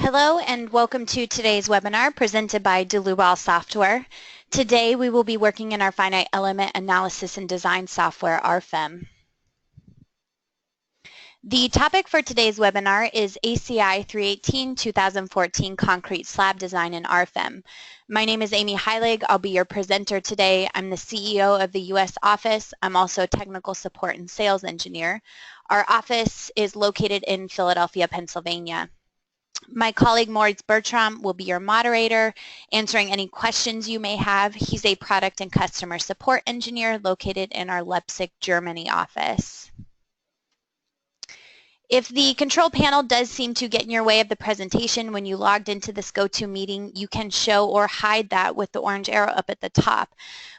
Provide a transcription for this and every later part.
Hello and welcome to today's webinar presented by Dlubal software. Today we will be working in our finite element analysis and design software, Rfem. The topic for today's webinar is ACI 318-2014 Concrete Slab Design in Rfem. My name is Amy Heilig. I'll be your presenter today. I'm the CEO of the U.S. office. I'm also a technical support and sales engineer. Our office is located in Philadelphia, Pennsylvania. My colleague Moritz Bertram will be your moderator, answering any questions you may have. He's a product and customer support engineer located in our Leipzig, Germany office. If the control panel does seem to get in your way of the presentation when you logged into this GoToMeeting, you can show or hide that with the orange arrow up at the top.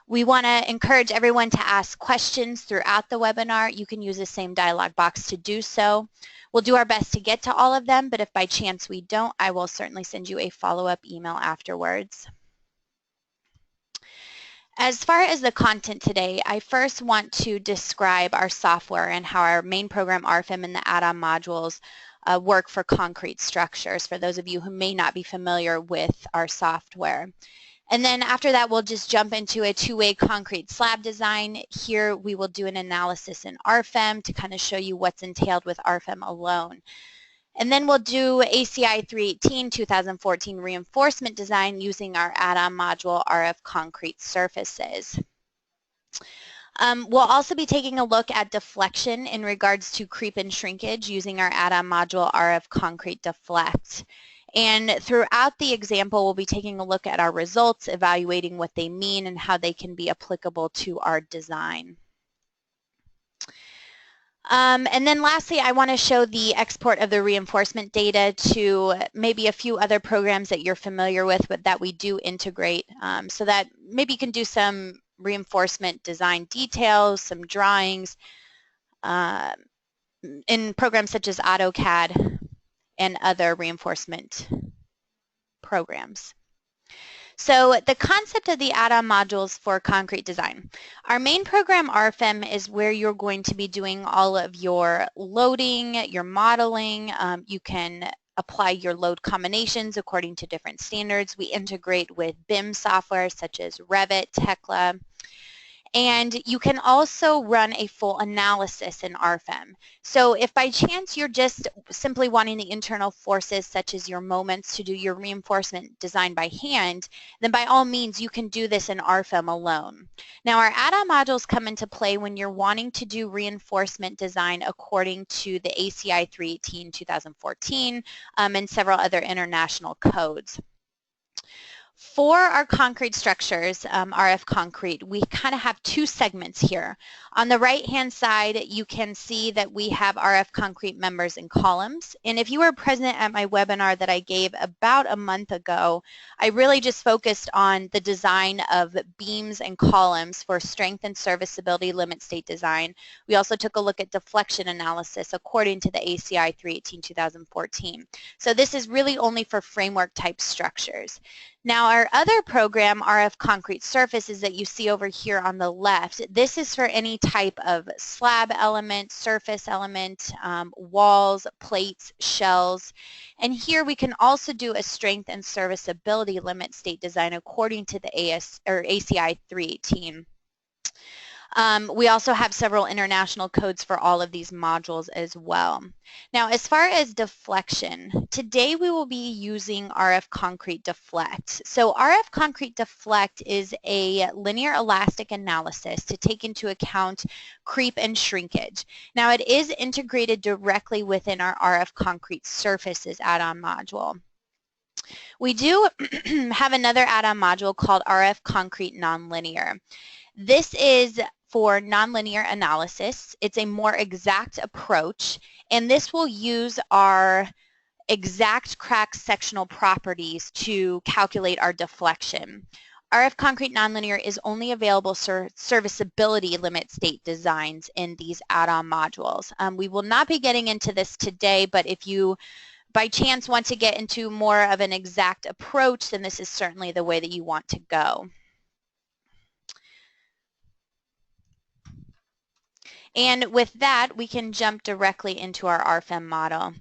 We want to encourage everyone to ask questions throughout the webinar. You can use the same dialog box to do so. We'll do our best to get to all of them, but if by chance we don't, I will certainly send you a follow-up email afterwards. As far as the content today, I first want to describe our software and how our main program Rfem and the add-on modules work for concrete structures, for those of you who may not be familiar with our software. And then after that, we'll just jump into a two-way concrete slab design. Here we will do an analysis in Rfem to kind of show you what's entailed with Rfem alone. And then we'll do ACI 318-2014 reinforcement design using our add-on module RF-CONCRETE surfaces. We'll also be taking a look at deflection in regards to creep and shrinkage using our add-on module RF-CONCRETE Deflect. And throughout the example, we'll be taking a look at our results, evaluating what they mean and how they can be applicable to our design. And then lastly, I want to show the export of the reinforcement data to maybe a few other programs that you're familiar with, but that we do integrate, so that maybe you can do some reinforcement design details, some drawings in programs such as AutoCAD and other reinforcement programs. So the concept of the add-on modules for concrete design. Our main program Rfem is where you're going to be doing all of your loading, your modeling. You can apply your load combinations according to different standards. We integrate with BIM software such as Revit, Tekla. And you can also run a full analysis in Rfem. So if by chance you're just simply wanting the internal forces such as your moments to do your reinforcement design by hand, then by all means you can do this in Rfem alone. Now our add-on modules come into play when you're wanting to do reinforcement design according to the ACI 318-2014 and several other international codes. For our concrete structures, RF-CONCRETE, we kind of have two segments here. On the right-hand side, you can see that we have RF-CONCRETE members and columns. And if you were present at my webinar that I gave about a month ago, I really just focused on the design of beams and columns for strength and serviceability limit state design. We also took a look at deflection analysis according to the ACI 318-2014. So this is really only for framework type structures. Now our other program, RF-CONCRETE surfaces that you see over here on the left, this is for any type of slab element, surface element, walls, plates, shells. And here we can also do a strength and serviceability limit state design according to the ACI 318. We also have several international codes for all of these modules as well. Now, as far as deflection, today we will be using RF-CONCRETE Deflect. So RF-CONCRETE Deflect is a linear elastic analysis to take into account creep and shrinkage. Now, it is integrated directly within our RF-CONCRETE surfaces add-on module. We do have another add-on module called RF-CONCRETE Nonlinear. This is for nonlinear analysis. It's a more exact approach, and this will use our exact crack sectional properties to calculate our deflection. RF-CONCRETE Nonlinear is only available for serviceability limit state designs in these add-on modules. We will not be getting into this today, but if you by chance want to get into more of an exact approach, then this is certainly the way that you want to go. And with that, we can jump directly into our Rfem model.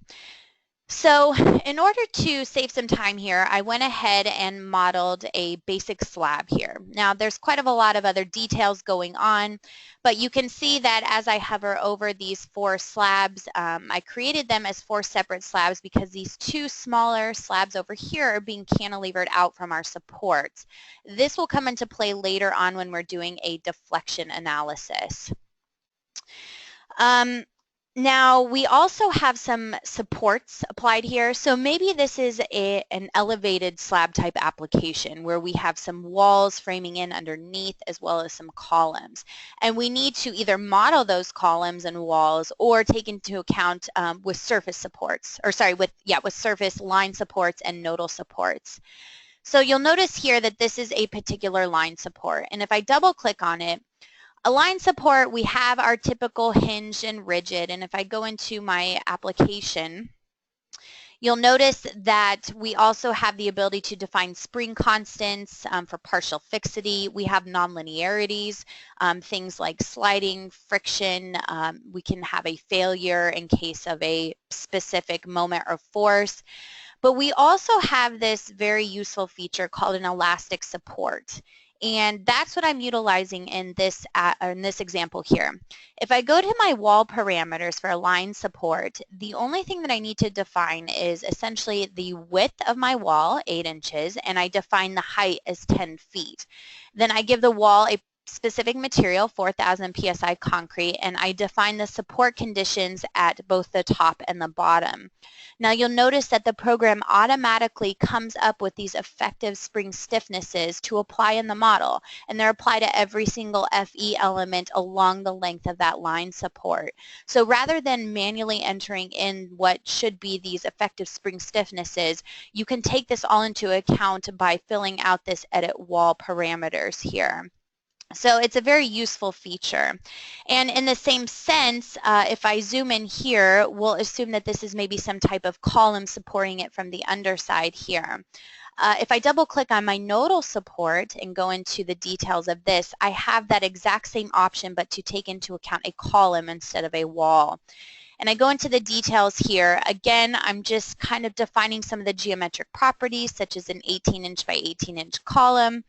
So in order to save some time here, I went ahead and modeled a basic slab here. Now there's quite a lot of other details going on, but you can see that as I hover over these 4 slabs, I created them as 4 separate slabs because these 2 smaller slabs over here are being cantilevered out from our supports. This will come into play later on when we're doing a deflection analysis. Now, we also have some supports applied here. So maybe this is an elevated slab type application where we have some walls framing in underneath as well as some columns. And we need to either model those columns and walls or take into account with surface supports, or sorry, with surface line supports and nodal supports. So you'll notice here that this is a particular line support. And if I double click on it, a line support, we have our typical hinged and rigid, and if I go into my application, you'll notice that we also have the ability to define spring constants for partial fixity. We have nonlinearities, things like sliding, friction. We can have a failure in case of a specific moment or force. But we also have this very useful feature called an elastic support. And that's what I'm utilizing in this example here. If I go to my wall parameters for a line support, the only thing that I need to define is essentially the width of my wall, 8 inches, and I define the height as 10 feet. Then I give the wall a specific material, 4,000 psi concrete, and I define the support conditions at both the top and the bottom. Now you'll notice that the program automatically comes up with these effective spring stiffnesses to apply in the model, and they're applied to every single FE element along the length of that line support. So rather than manually entering in what should be these effective spring stiffnesses, you can take this all into account by filling out this edit wall parameters here. So it's a very useful feature. And in the same sense, if I zoom in here, we'll assume that this is maybe some type of column supporting it from the underside here. If I double click on my nodal support and go into the details of this, I have that exact same option but to take into account a column instead of a wall. And I go into the details here. Again, I'm just kind of defining some of the geometric properties such as an 18-inch by 18-inch column.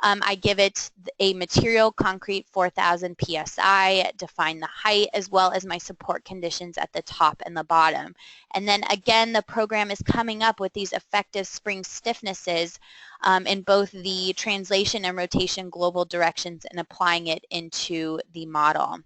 I give it a material, concrete, 4,000 psi, define the height as well as my support conditions at the top and the bottom. And then again, the program is coming up with these effective spring stiffnesses in both the translation and rotation global directions and applying it into the model.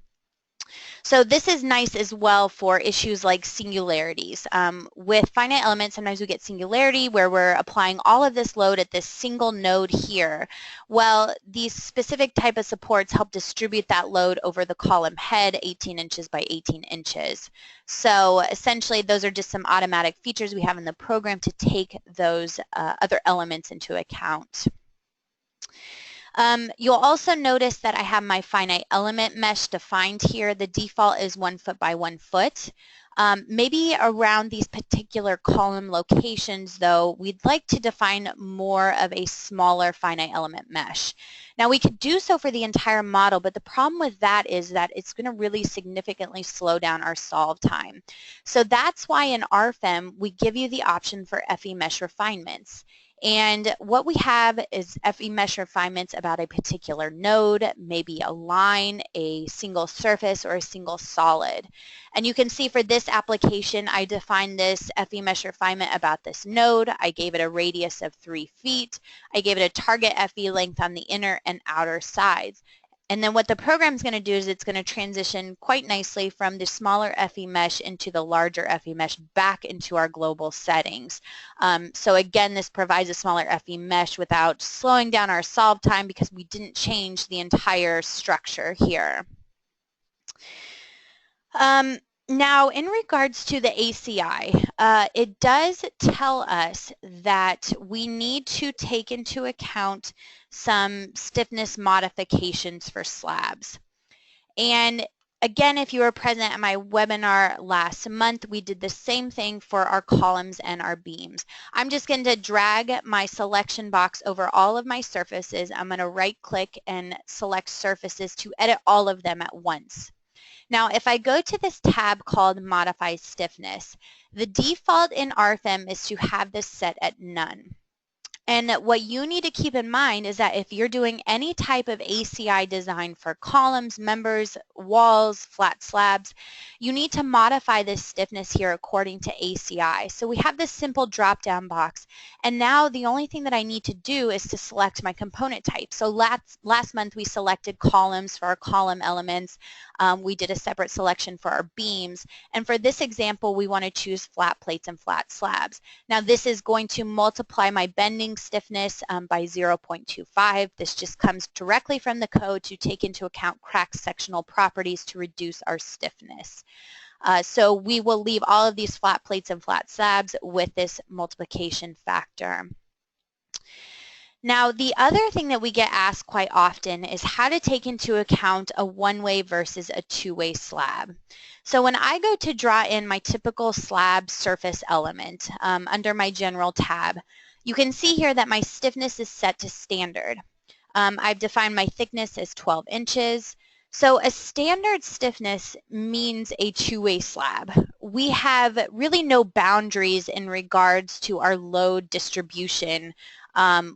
So this is nice as well for issues like singularities. With finite elements, sometimes we get singularity where we're applying all of this load at this single node here. Well, these specific type of supports help distribute that load over the column head, 18 inches by 18 inches. So essentially, those are just some automatic features we have in the program to take those other elements into account. You'll also notice that I have my finite element mesh defined here. The default is 1 foot by 1 foot. Maybe around these particular column locations, though, we'd like to define more of a smaller finite element mesh. Now, we could do so for the entire model, but the problem with that is that it's going to really significantly slow down our solve time. So that's why in Rfem, we give you the option for FE mesh refinements. And what we have is FE mesh refinements about a particular node, maybe a line, a single surface, or a single solid. And you can see for this application, I defined this FE mesh refinement about this node. I gave it a radius of 3 feet. I gave it a target FE length on the inner and outer sides. And then what the program is going to do is it's going to transition quite nicely from the smaller FE mesh into the larger FE mesh back into our global settings. So again, this provides a smaller FE mesh without slowing down our solve time because we didn't change the entire structure here. Now, in regards to the ACI, it does tell us that we need to take into account some stiffness modifications for slabs. And again, if you were present at my webinar last month, we did the same thing for our columns and our beams. I'm just going to drag my selection box over all of my surfaces. I'm going to right-click and select surfaces to edit all of them at once. Now, if I go to this tab called Modify Stiffness, the default in Rfem is to have this set at none. And what you need to keep in mind is that if you're doing any type of ACI design for columns, members, walls, flat slabs, you need to modify this stiffness here according to ACI. So we have this simple drop-down box, and now the only thing that I need to do is to select my component type. So last month we selected columns for our column elements. We did a separate selection for our beams, and for this example we want to choose flat plates and flat slabs. Now this is going to multiply my bending stiffness by 0.25. This just comes directly from the code to take into account crack sectional properties to reduce our stiffness. So we will leave all of these flat plates and flat slabs with this multiplication factor. Now, the other thing that we get asked quite often is how to take into account a one-way versus a two-way slab. So when I go to draw in my typical slab surface element under my General tab, you can see here that my stiffness is set to standard. I've defined my thickness as 12 inches. So a standard stiffness means a two-way slab. We have really no boundaries in regards to our load distribution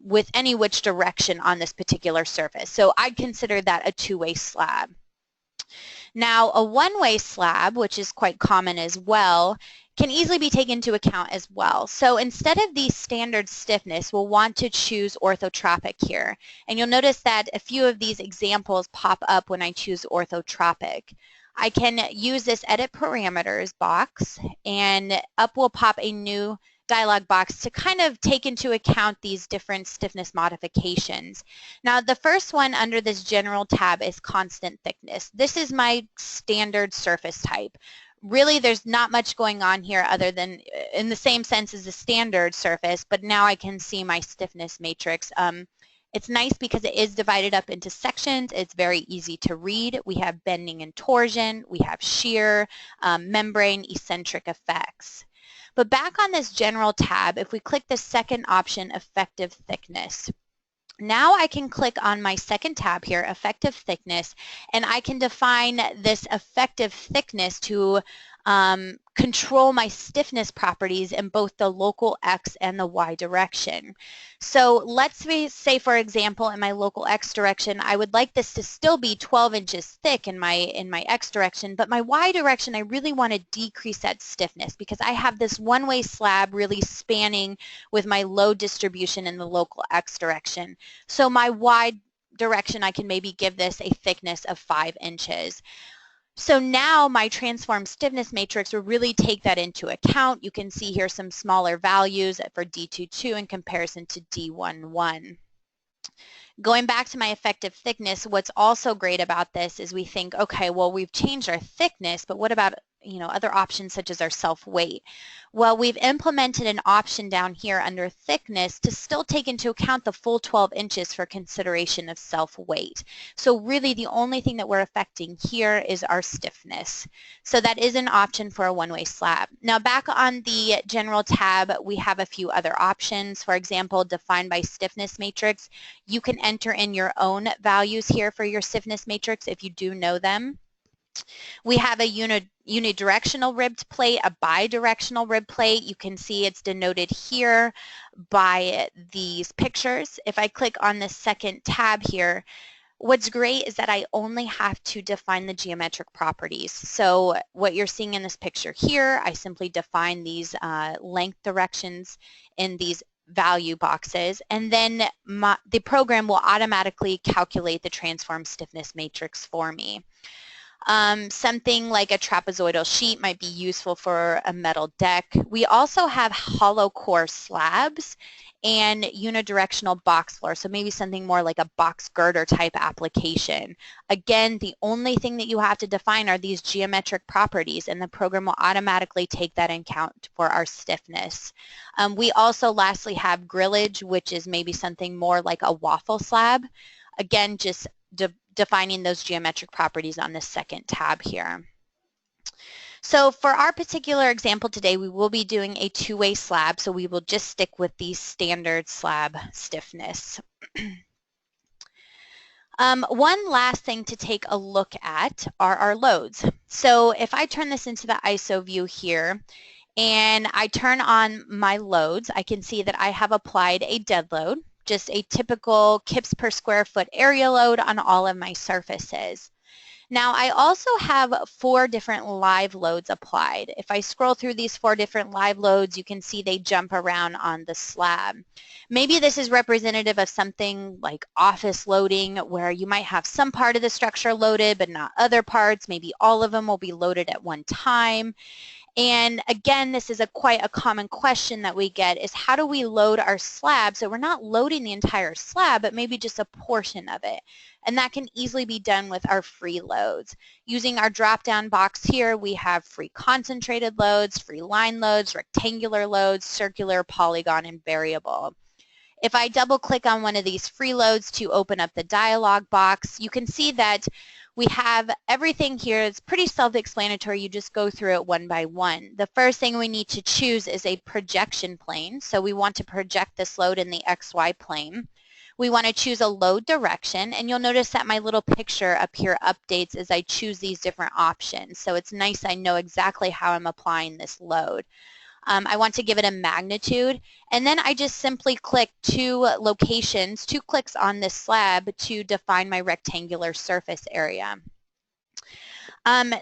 with any which direction on this particular surface. So I'd consider that a two-way slab. Now, a one-way slab, which is quite common as well, can easily be taken into account as well. So instead of the standard stiffness, we'll want to choose orthotropic here. And you'll notice that a few of these examples pop up when I choose orthotropic. I can use this edit parameters box, and up will pop a new dialog box to kind of take into account these different stiffness modifications. Now, the first one under this General tab is constant thickness. This is my standard surface type. Really, there's not much going on here other than in the same sense as the standard surface, but now I can see my stiffness matrix. It's nice because it is divided up into sections. It's very easy to read. We have bending and torsion. We have shear, membrane, eccentric effects. But back on this General tab, if we click the second option, effective thickness, now I can click on my second tab here, effective thickness, and I can define this effective thickness to control my stiffness properties in both the local X and the Y direction. So let's say, for example, in my local X direction, I would like this to still be 12 inches thick in my X direction, but my Y direction, I really want to decrease that stiffness because I have this one-way slab really spanning with my load distribution in the local X direction. So my Y direction, I can maybe give this a thickness of 5 inches. So now my transform stiffness matrix will really take that into account. You can see here some smaller values for D22 in comparison to D11. Going back to my effective thickness, what's also great about this is we think, okay, well, we've changed our thickness, but what about other options such as our self-weight? Well, we've implemented an option down here under thickness to still take into account the full 12 inches for consideration of self-weight. So really the only thing that we're affecting here is our stiffness. So that is an option for a one-way slab. Now back on the General tab, we have a few other options. For example, defined by stiffness matrix. You can enter in your own values here for your stiffness matrix if you do know them. We have a unidirectional ribbed plate, a bidirectional ribbed plate. You can see it's denoted here by these pictures. If I click on the second tab here, what's great is that I only have to define the geometric properties. So what you're seeing in this picture here, I simply define these length directions in these value boxes, and then the program will automatically calculate the transform stiffness matrix for me. Something like a trapezoidal sheet might be useful for a metal deck. We also have hollow core slabs and unidirectional box floor, so maybe something more like a box girder type application. Again, the only thing that you have to define are these geometric properties, and the program will automatically take that into account for our stiffness. We also lastly have grillage, which is maybe something more like a waffle slab. Again, just defining those geometric properties on the second tab here. So for our particular example today, we will be doing a two-way slab, so we will just stick with the standard slab stiffness. One last thing to take a look at are our loads. So if I turn this into the ISO view here, and I turn on my loads, I can see that I have applied a dead load, just a typical kips per square foot area load on all of my surfaces. Now I also have 4 different live loads applied. If I scroll through these 4 different live loads, you can see they jump around on the slab. Maybe this is representative of something like office loading, where you might have some part of the structure loaded but not other parts. Maybe all of them will be loaded at one time. And again, this is quite a common question that we get, is how do we load our slab so we're not loading the entire slab, but maybe just a portion of it? And that can easily be done with our free loads. Using our drop-down box here, we have free concentrated loads, free line loads, rectangular loads, circular, polygon, and variable. If I double-click on one of these free loads to open up the dialog box, you can see that we have everything here. It's pretty self-explanatory. You just go through it one by one. The first thing we need to choose is a projection plane. So we want to project this load in the XY plane. We want to choose a load direction, and you'll notice that my little picture up here updates as I choose these different options. So it's nice I know exactly how I'm applying this load. I want to give it a magnitude, and then I just simply click 2 locations, 2 clicks on this slab to define my rectangular surface area.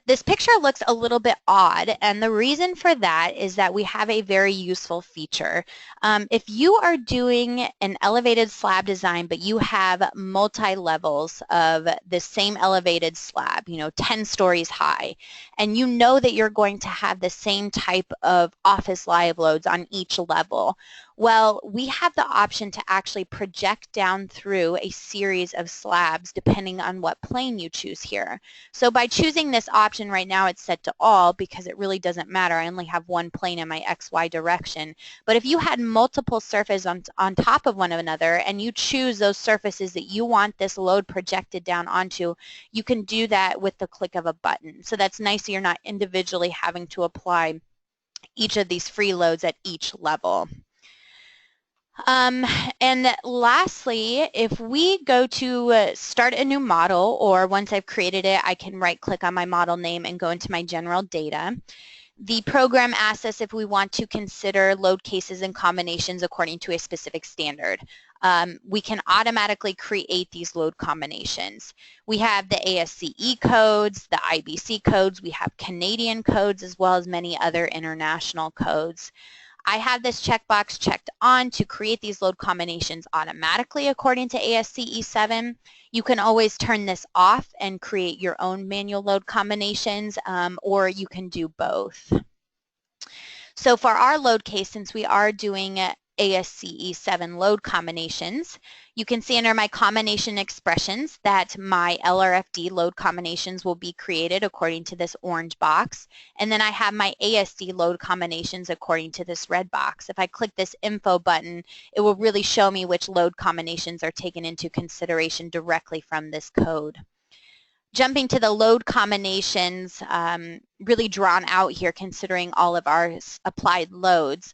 This picture looks a little bit odd, and the reason for that is that we have a very useful feature. If you are doing an elevated slab design, but you have multi-levels of the same elevated slab, 10 stories high, and you know that you're going to have the same type of office live loads on each level, well, we have the option to actually project down through a series of slabs depending on what plane you choose here. So by choosing this option right now, it's set to all because it really doesn't matter. I only have one plane in my XY direction. But if you had multiple surfaces on top of one another and you choose those surfaces that you want this load projected down onto, you can do that with the click of a button. So that's nice that you're not individually having to apply each of these free loads at each level. And lastly, if we go to start a new model, or once I've created it, I can right-click on my model name and go into my general data. The program asks us if we want to consider load cases and combinations according to a specific standard. We can automatically create these load combinations. We have the ASCE codes, the IBC codes, we have Canadian codes, as well as many other international codes. I have this checkbox checked on to create these load combinations automatically according to ASCE 7. You can always turn this off and create your own manual load combinations, or you can do both. So for our load case, since we are doing ASCE 7 load combinations, you can see under my combination expressions that my LRFD load combinations will be created according to this orange box, and then I have my ASD load combinations according to this red box. If I click this info button, it will really show me which load combinations are taken into consideration directly from this code. Jumping to the load combinations, really drawn out here considering all of our applied loads,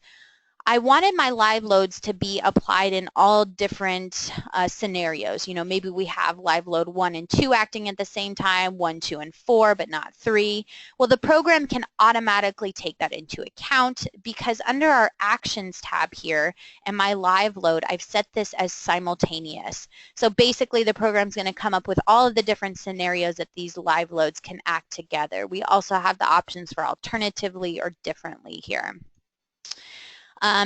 I wanted my live loads to be applied in all different scenarios. Maybe we have live load 1 and 2 acting at the same time, 1, 2, and 4, but not 3. Well, the program can automatically take that into account because under our Actions tab here and my live load, I've set this as simultaneous. So basically, the program's going to come up with all of the different scenarios that these live loads can act together. We also have the options for alternatively or differently here.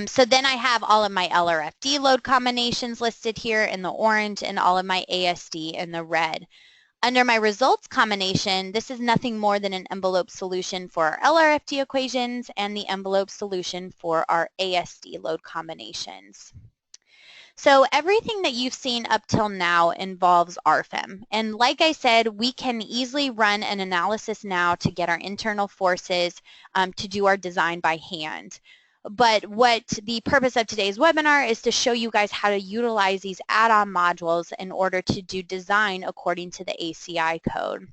So then I have all of my LRFD load combinations listed here in the orange and all of my ASD in the red. Under my results combination, this is nothing more than an envelope solution for our LRFD equations and the envelope solution for our ASD load combinations. So everything that you've seen up till now involves Rfem. And like I said, we can easily run an analysis now to get our internal forces to do our design by hand. But what the purpose of today's webinar is to show you guys how to utilize these add-on modules in order to do design according to the ACI code.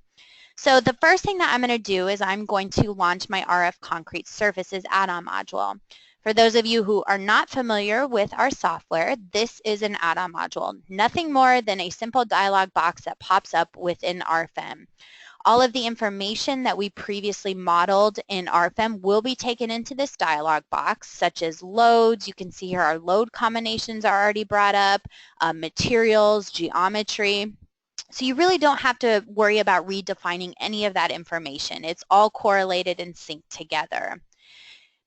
So the first thing that I'm going to do is I'm going to launch my RF-CONCRETE Surfaces add-on module. For those of you who are not familiar with our software, this is an add-on module, nothing more than a simple dialog box that pops up within Rfem. All of the information that we previously modeled in Rfem will be taken into this dialog box, such as loads. You can see here our load combinations are already brought up, materials, geometry. So you really don't have to worry about redefining any of that information. It's all correlated and synced together.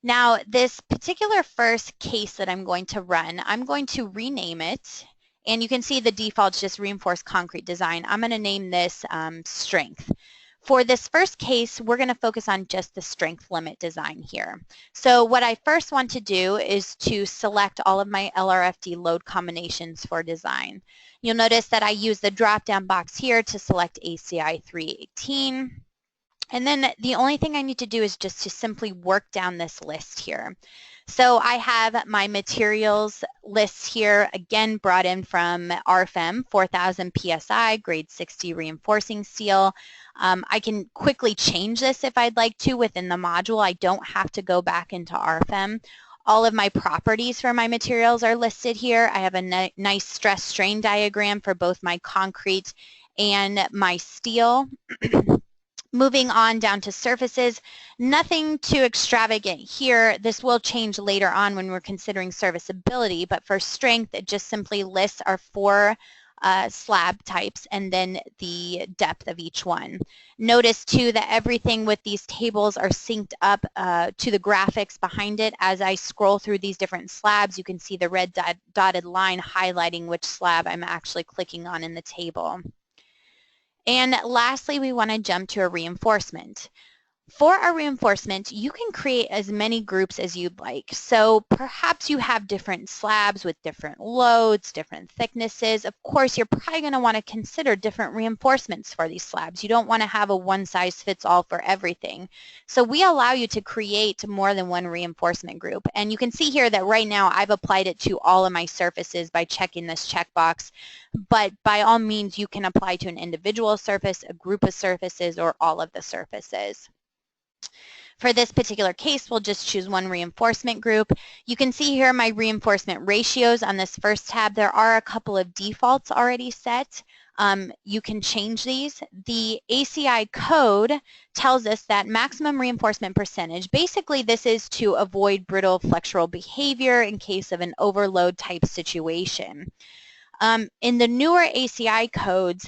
Now, this particular first case that I'm going to run, I'm going to rename it. And you can see the default's just reinforced concrete design. I'm going to name this strength. For this first case, we're going to focus on just the strength limit design here. So what I first want to do is to select all of my LRFD load combinations for design. You'll notice that I use the drop-down box here to select ACI 318. And then the only thing I need to do is just to simply work down this list here. So I have my materials list here, again brought in from Rfem, 4000 PSI, grade 60 reinforcing steel. I can quickly change this if I'd like to within the module. I don't have to go back into Rfem. All of my properties for my materials are listed here. I have a nice stress strain diagram for both my concrete and my steel. Moving on down to surfaces, nothing too extravagant here. This will change later on when we're considering serviceability, but for strength, it just simply lists our 4 slab types and then the depth of each one. Notice too that everything with these tables are synced up to the graphics behind it. As I scroll through these different slabs, you can see the red dotted line highlighting which slab I'm actually clicking on in the table. And lastly, we want to jump to a reinforcement. For our reinforcement, you can create as many groups as you'd like. So perhaps you have different slabs with different loads, different thicknesses. Of course, you're probably going to want to consider different reinforcements for these slabs. You don't want to have a one-size-fits-all for everything. So we allow you to create more than one reinforcement group. And you can see here that right now I've applied it to all of my surfaces by checking this checkbox. But by all means, you can apply to an individual surface, a group of surfaces, or all of the surfaces. For this particular case, we'll just choose one reinforcement group. You can see here my reinforcement ratios on this first tab. There are a couple of defaults already set. You can change these. The ACI code tells us that maximum reinforcement percentage, basically this is to avoid brittle flexural behavior in case of an overload type situation. In the newer ACI codes,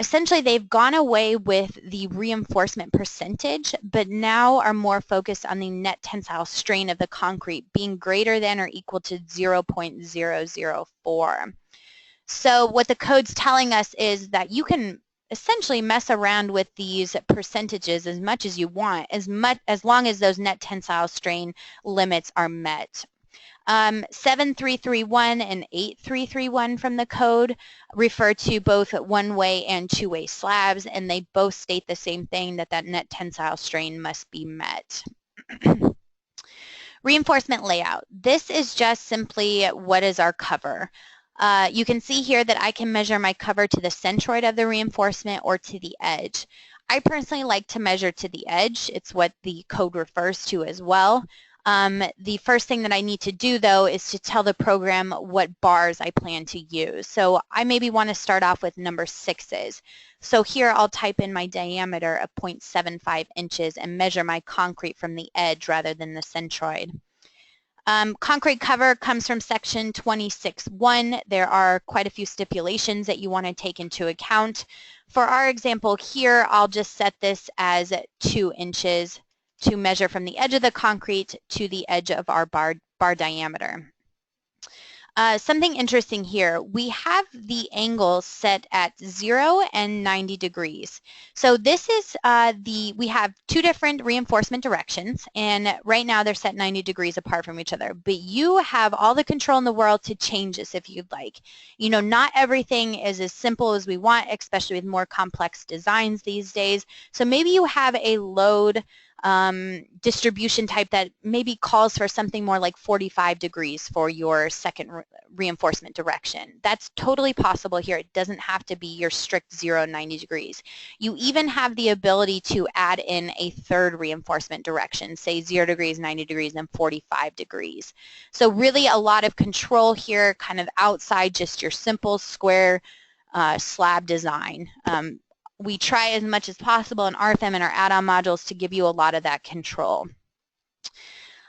essentially, they've gone away with the reinforcement percentage, but now are more focused on the net tensile strain of the concrete being greater than or equal to 0.004. So what the code's telling us is that you can essentially mess around with these percentages as much as you want, as long as those net tensile strain limits are met. 7331 and 8331 from the code refer to both one-way and two-way slabs, and they both state the same thing, that net tensile strain must be met. Reinforcement layout. This is just simply what is our cover. You can see here that I can measure my cover to the centroid of the reinforcement or to the edge. I personally like to measure to the edge. It's what the code refers to as well. The first thing that I need to do, though, is to tell the program what bars I plan to use. So I maybe want to start off with number 6s. So here I'll type in my diameter of 0.75 inches and measure my concrete from the edge rather than the centroid. Concrete cover comes from section 26.1. There are quite a few stipulations that you want to take into account. For our example here, I'll just set this as 2 inches to measure from the edge of the concrete to the edge of our bar diameter. Something interesting here, we have the angle set at 0 and 90 degrees. So this is we have 2 different reinforcement directions, and right now they're set 90 degrees apart from each other. But you have all the control in the world to change this if you'd like. You know, not everything is as simple as we want, especially with more complex designs these days. So maybe you have a load distribution type that maybe calls for something more like 45 degrees for your second reinforcement direction. That's totally possible here. It doesn't have to be your strict 0, 90 degrees. You even have the ability to add in a third reinforcement direction, say 0 degrees, 90 degrees, and 45 degrees. So really a lot of control here, kind of outside just your simple square slab design. We try as much as possible in Rfem and our add-on modules to give you a lot of that control.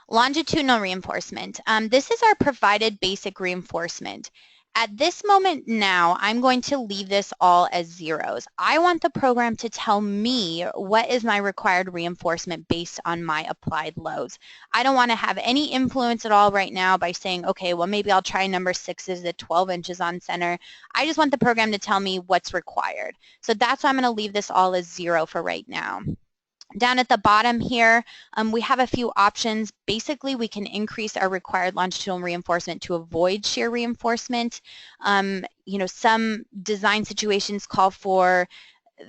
Longitudinal reinforcement. This is our provided basic reinforcement. At this moment now, I'm going to leave this all as zeros. I want the program to tell me what is my required reinforcement based on my applied loads. I don't want to have any influence at all right now by saying, okay, well maybe I'll try number 6 at 12 inches on center. I just want the program to tell me what's required. So that's why I'm going to leave this all as 0 for right now. Down at the bottom here, we have a few options. Basically, we can increase our required longitudinal reinforcement to avoid shear reinforcement. You know, some design situations call for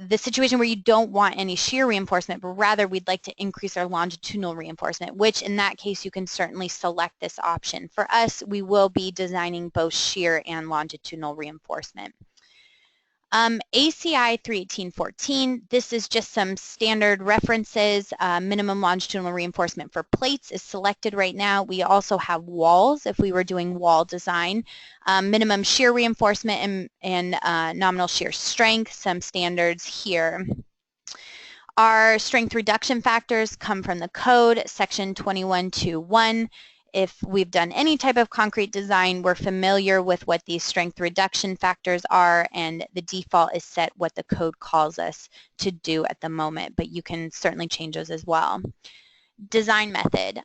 the situation where you don't want any shear reinforcement, but rather we'd like to increase our longitudinal reinforcement, which in that case you can certainly select this option. For us, we will be designing both shear and longitudinal reinforcement. ACI 318.14, this is just some standard references. Minimum longitudinal reinforcement for plates is selected right now. We also have walls if we were doing wall design. Minimum shear reinforcement and nominal shear strength, some standards here. Our strength reduction factors come from the code, section 21.2.1. If we've done any type of concrete design, we're familiar with what these strength reduction factors are, and the default is set what the code calls us to do at the moment, but you can certainly change those as well. Design method.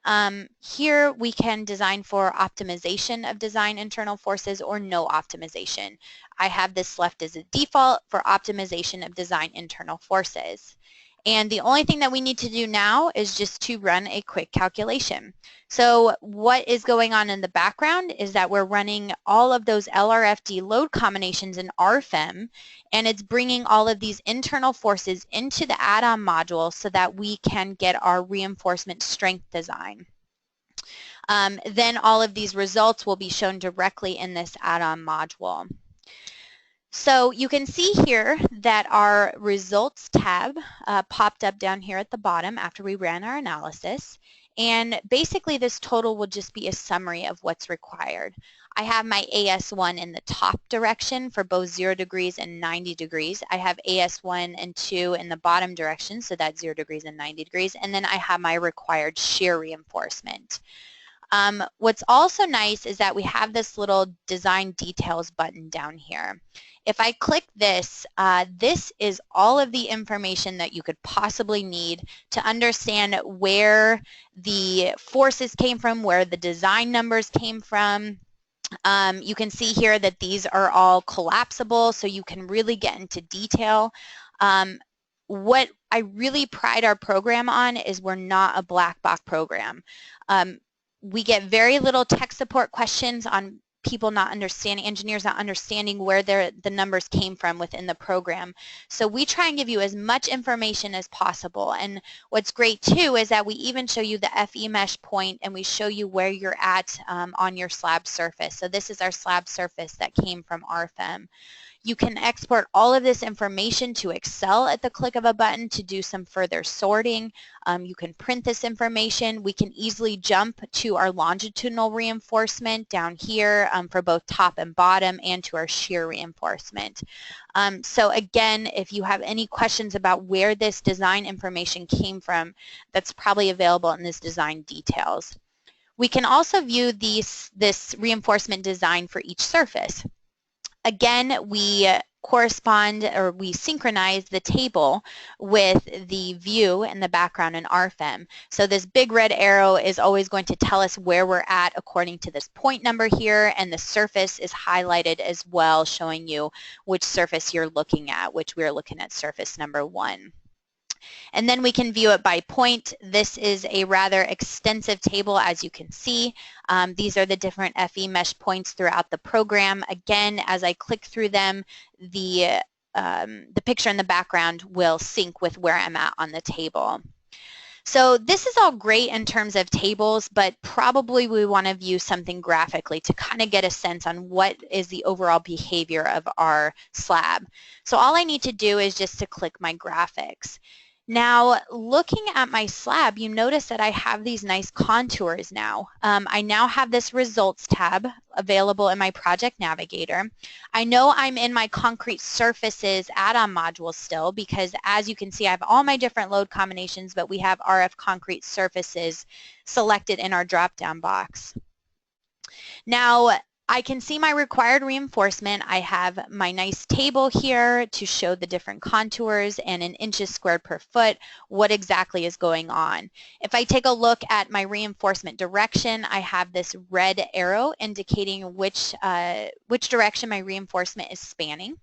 Here we can design for optimization of design internal forces or no optimization. I have this left as a default for optimization of design internal forces. And the only thing that we need to do now is just to run a quick calculation. So what is going on in the background is that we're running all of those LRFD load combinations in Rfem, and it's bringing all of these internal forces into the add-on module so that we can get our reinforcement strength design. Then all of these results will be shown directly in this add-on module. So you can see here that our results tab popped up down here at the bottom after we ran our analysis, and basically this total will just be a summary of what's required. I have my AS1 in the top direction for both 0 degrees and 90 degrees. I have AS1 and 2 in the bottom direction, so that's 0 degrees and 90 degrees, and then I have my required shear reinforcement. What's also nice is that we have this little design details button down here. If I click this, this is all of the information that you could possibly need to understand where the forces came from, where the design numbers came from. You can see here that these are all collapsible, so you can really get into detail. What I really pride our program on is we're not a black box program. We get very little tech support questions on people not understanding, engineers not understanding where the numbers came from within the program. So we try and give you as much information as possible. And what's great too is that we even show you the FE mesh point, and we show you where you're at on your slab surface. So this is our slab surface that came from Rfem. You can export all of this information to Excel at the click of a button to do some further sorting. You can print this information. We can easily jump to our longitudinal reinforcement down here for both top and bottom, and to our shear reinforcement. So again, if you have any questions about where this design information came from, that's probably available in this design details. We can also view this reinforcement design for each surface. Again, we correspond, or we synchronize the table with the view in the background in Rfem. So this big red arrow is always going to tell us where we're at according to this point number here, and the surface is highlighted as well, showing you which surface you're looking at, which we're looking at surface number 1. And then we can view it by point. This is a rather extensive table, as you can see. These are the different FE mesh points throughout the program. Again, as I click through them, the picture in the background will sync with where I'm at on the table. So this is all great in terms of tables, but probably we want to view something graphically to kind of get a sense on what is the overall behavior of our slab. So all I need to do is just to click my graphics. Now, looking at my slab, you notice that I have these nice contours now. I now have this results tab available in my project navigator. I know I'm in my concrete surfaces add-on module still because, as you can see, I have all my different load combinations, but we have RF concrete surfaces selected in our drop-down box. Now, I can see my required reinforcement. I have my nice table here to show the different contours and in inches squared per foot, what exactly is going on. If I take a look at my reinforcement direction, I have this red arrow indicating which direction my reinforcement is spanning.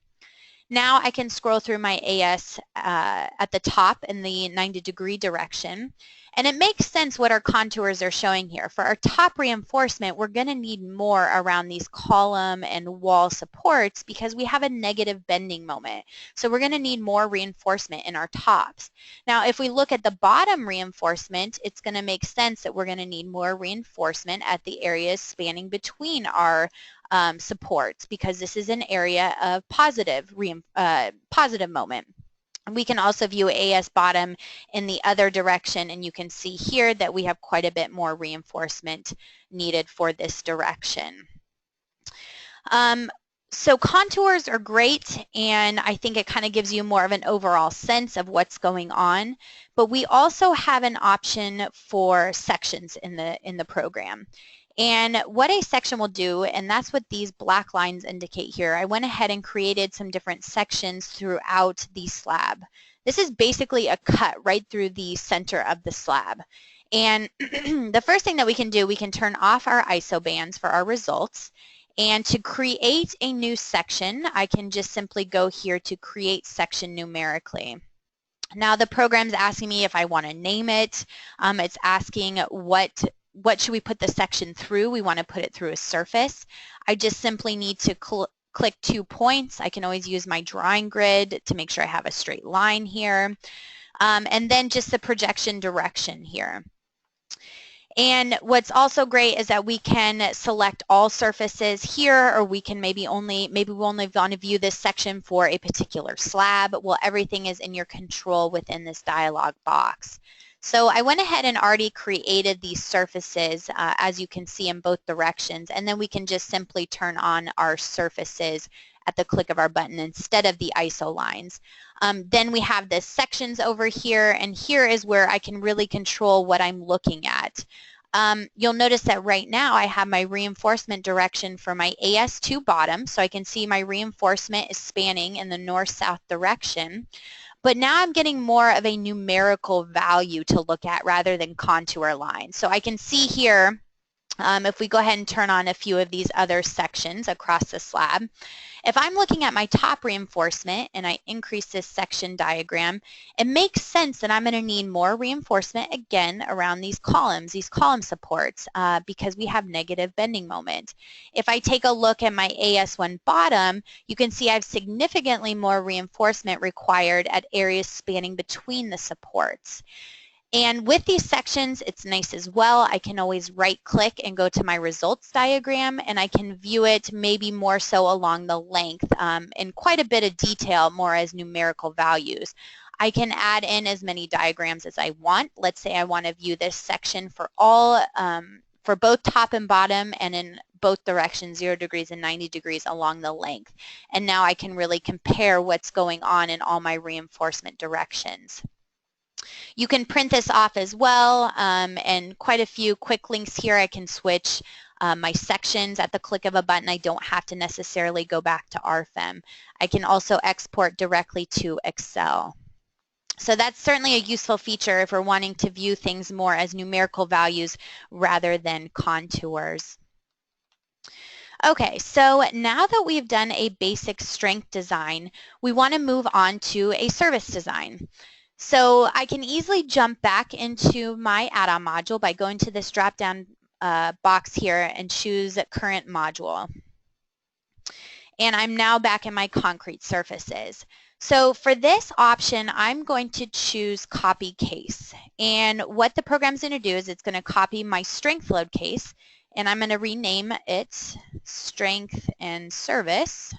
Now I can scroll through my AS at the top in the 90-degree direction. And it makes sense what our contours are showing here. For our top reinforcement, we're going to need more around these column and wall supports because we have a negative bending moment. So we're going to need more reinforcement in our tops. Now, if we look at the bottom reinforcement, it's going to make sense that we're going to need more reinforcement at the areas spanning between our supports because this is an area of positive moment. We can also view AS bottom in the other direction, and you can see here that we have quite a bit more reinforcement needed for this direction. So contours are great, and I think it kind of gives you more of an overall sense of what's going on, but we also have an option for sections in the program. And what a section will do, and that's what these black lines indicate here, I went ahead and created some different sections throughout the slab. This is basically a cut right through the center of the slab. And the first thing that we can do, we can turn off our ISO bands for our results. And to create a new section, I can just simply go here to create section numerically. Now the program's asking me if I want to name it. It's asking what should we put the section through? We want to put it through a surface. I just simply need to click 2 points. I can always use my drawing grid to make sure I have a straight line here. And then just the projection direction here. And what's also great is that we can select all surfaces here, or we can maybe we only want to view this section for a particular slab. Well, everything is in your control within this dialog box. So I went ahead and already created these surfaces, as you can see, in both directions, and then we can just simply turn on our surfaces at the click of our button instead of the ISO lines. Then we have the sections over here, and here is where I can really control what I'm looking at. You'll notice that right now I have my reinforcement direction for my AS2 bottom, so I can see my reinforcement is spanning in the north-south direction. But now I'm getting more of a numerical value to look at rather than contour lines. So I can see here, if we go ahead and turn on a few of these other sections across the slab, if I'm looking at my top reinforcement and I increase this section diagram, it makes sense that I'm going to need more reinforcement again around these column supports because we have negative bending moment. If I take a look at my AS1 bottom, you can see I have significantly more reinforcement required at areas spanning between the supports. And with these sections, it's nice as well. I can always right-click and go to my results diagram, and I can view it maybe more so along the length in quite a bit of detail, more as numerical values. I can add in as many diagrams as I want. Let's say I want to view this section for all, for both top and bottom, and in both directions, 0 degrees and 90 degrees along the length. And now I can really compare what's going on in all my reinforcement directions. You can print this off as well, and quite a few quick links here. I can switch my sections at the click of a button. I don't have to necessarily go back to Rfem. I can also export directly to Excel. So that's certainly a useful feature if we're wanting to view things more as numerical values rather than contours. Okay, so now that we've done a basic strength design, we want to move on to a service design. So I can easily jump back into my add-on module by going to this drop-down box here and choose current module. And I'm now back in my concrete surfaces. So for this option, I'm going to choose copy case. And what the program's going to do is it's going to copy my strength load case, and I'm going to rename it strength and service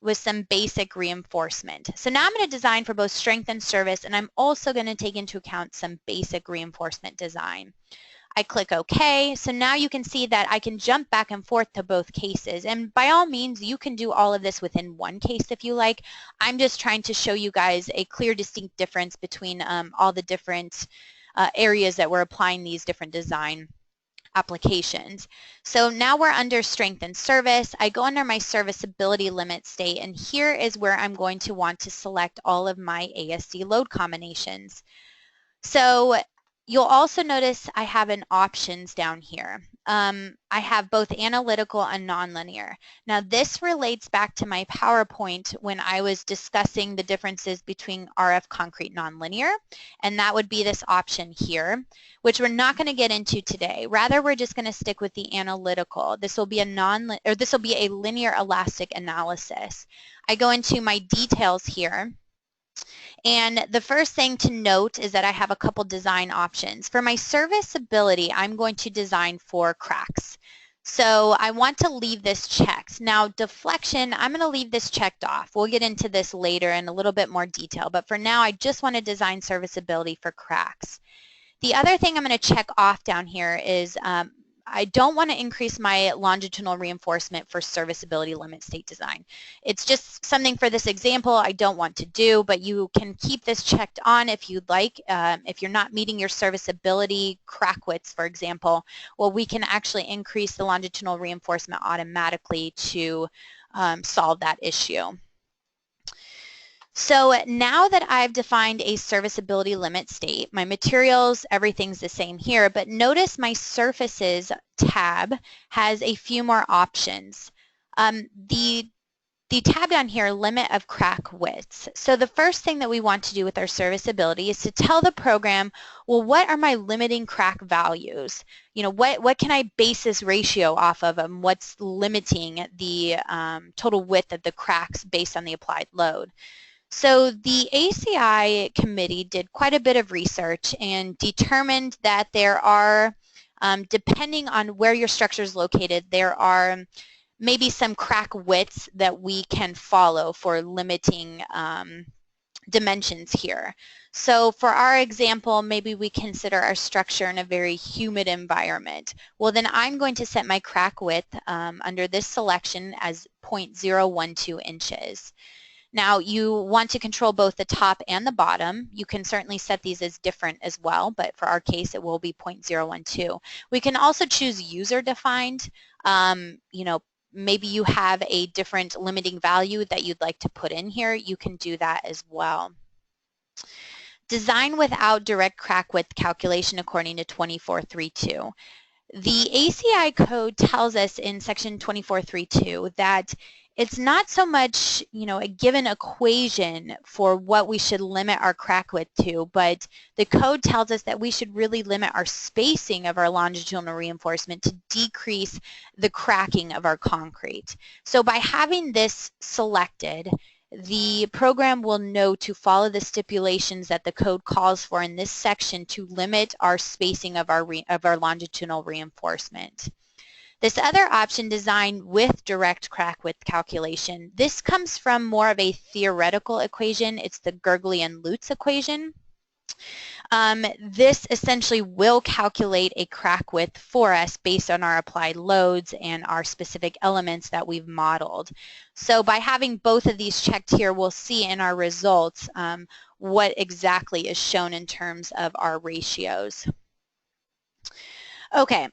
with some basic reinforcement. So now I'm going to design for both strength and service, and I'm also going to take into account some basic reinforcement design. I click OK. So now you can see that I can jump back and forth to both cases. And by all means, you can do all of this within one case if you like. I'm just trying to show you guys a clear, distinct difference between all the different areas that we're applying these different design applications. So now we're under strength and service. I go under my serviceability limit state, and here is where I'm going to want to select all of my ASC load combinations. So you'll also notice I have an options down here. I have both analytical and nonlinear. Now this relates back to my PowerPoint when I was discussing the differences between RF-CONCRETE nonlinear, and that would be this option here, which we're not going to get into today. Rather, we're just going to stick with the analytical. This will be a linear elastic analysis. I go into my details here. And the first thing to note is that I have a couple design options. For my serviceability, I'm going to design for cracks. So I want to leave this checked. Now deflection, I'm going to leave this checked off. We'll get into this later in a little bit more detail, but for now I just want to design serviceability for cracks. The other thing I'm going to check off down here is I don't want to increase my longitudinal reinforcement for serviceability limit state design. It's just something for this example I don't want to do, but you can keep this checked on if you'd like. If you're not meeting your serviceability crack widths, for example, well, we can actually increase the longitudinal reinforcement automatically to solve that issue. So now that I've defined a serviceability limit state, my materials, everything's the same here, but notice my surfaces tab has a few more options. The tab down here, limit of crack widths. So the first thing that we want to do with our serviceability is to tell the program, well, what are my limiting crack values? You know, what can I base this ratio off of, and what's limiting the total width of the cracks based on the applied load? So the ACI committee did quite a bit of research and determined that there are, depending on where your structure is located, there are maybe some crack widths that we can follow for limiting dimensions here. So for our example, maybe we consider our structure in a very humid environment. Well, then I'm going to set my crack width under this selection as 0.012 inches. Now you want to control both the top and the bottom. You can certainly set these as different as well, but for our case it will be 0.012. We can also choose user defined. You know, maybe you have a different limiting value that you'd like to put in here. You can do that as well. Design without direct crack width calculation according to 2432. The ACI code tells us in section 2432 that it's not so much, you know, a given equation for what we should limit our crack width to, but the code tells us that we should really limit our spacing of our longitudinal reinforcement to decrease the cracking of our concrete. So by having this selected, the program will know to follow the stipulations that the code calls for in this section to limit our spacing of our longitudinal reinforcement. This other option, design with direct crack width calculation, this comes from more of a theoretical equation. It's the Gergely and Lutz equation. This essentially will calculate a crack width for us based on our applied loads and our specific elements that we've modeled. So by having both of these checked here, we'll see in our results what exactly is shown in terms of our ratios. Okay,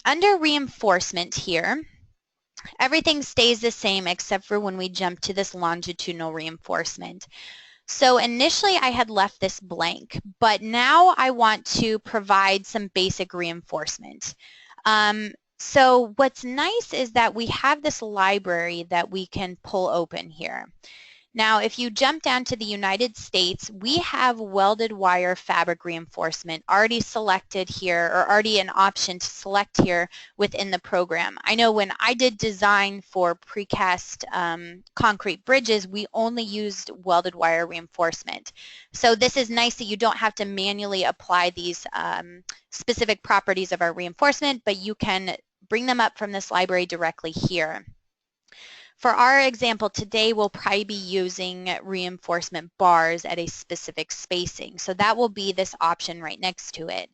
under reinforcement here, everything stays the same except for when we jump to this longitudinal reinforcement. So initially I had left this blank, but now I want to provide some basic reinforcement. So what's nice is that we have this library that we can pull open here. Now, if you jump down to the United States, we have welded wire fabric reinforcement already selected here, or already an option to select here within the program. I know when I did design for precast concrete bridges, we only used welded wire reinforcement. So this is nice that you don't have to manually apply these specific properties of our reinforcement, but you can bring them up from this library directly here. For our example today, we'll probably be using reinforcement bars at a specific spacing. So that will be this option right next to it.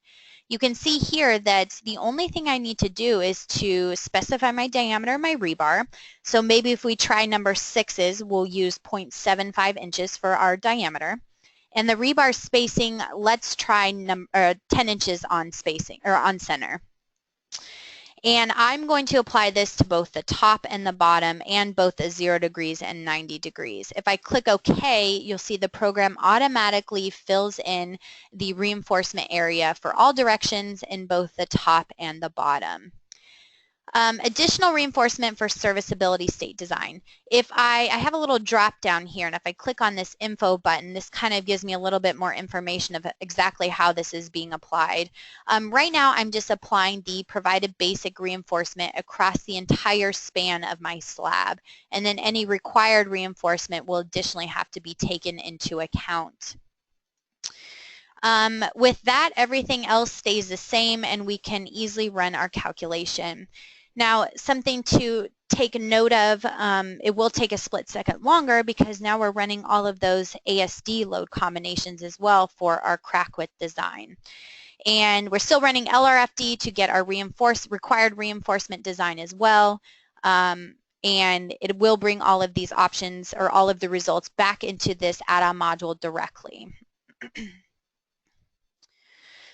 You can see here that the only thing I need to do is to specify my diameter of my rebar. So maybe if we try number 6s, we'll use 0.75 inches for our diameter. And the rebar spacing, let's try 10 inches on spacing, or on center. And I'm going to apply this to both the top and the bottom, and both the 0 degrees and 90 degrees. If I click OK, you'll see the program automatically fills in the reinforcement area for all directions in both the top and the bottom. Additional reinforcement for serviceability state design. If I have a little drop down here, and if I click on this info button, this kind of gives me a little bit more information of exactly how this is being applied. Right now I'm just applying the provided basic reinforcement across the entire span of my slab, and then any required reinforcement will additionally have to be taken into account. With that, everything else stays the same, and we can easily run our calculation. Now, something to take note of, it will take a split second longer because now we're running all of those ASD load combinations as well for our crack width design. And we're still running LRFD to get our required reinforcement design as well. And it will bring all of these options, or all of the results, back into this add-on module directly.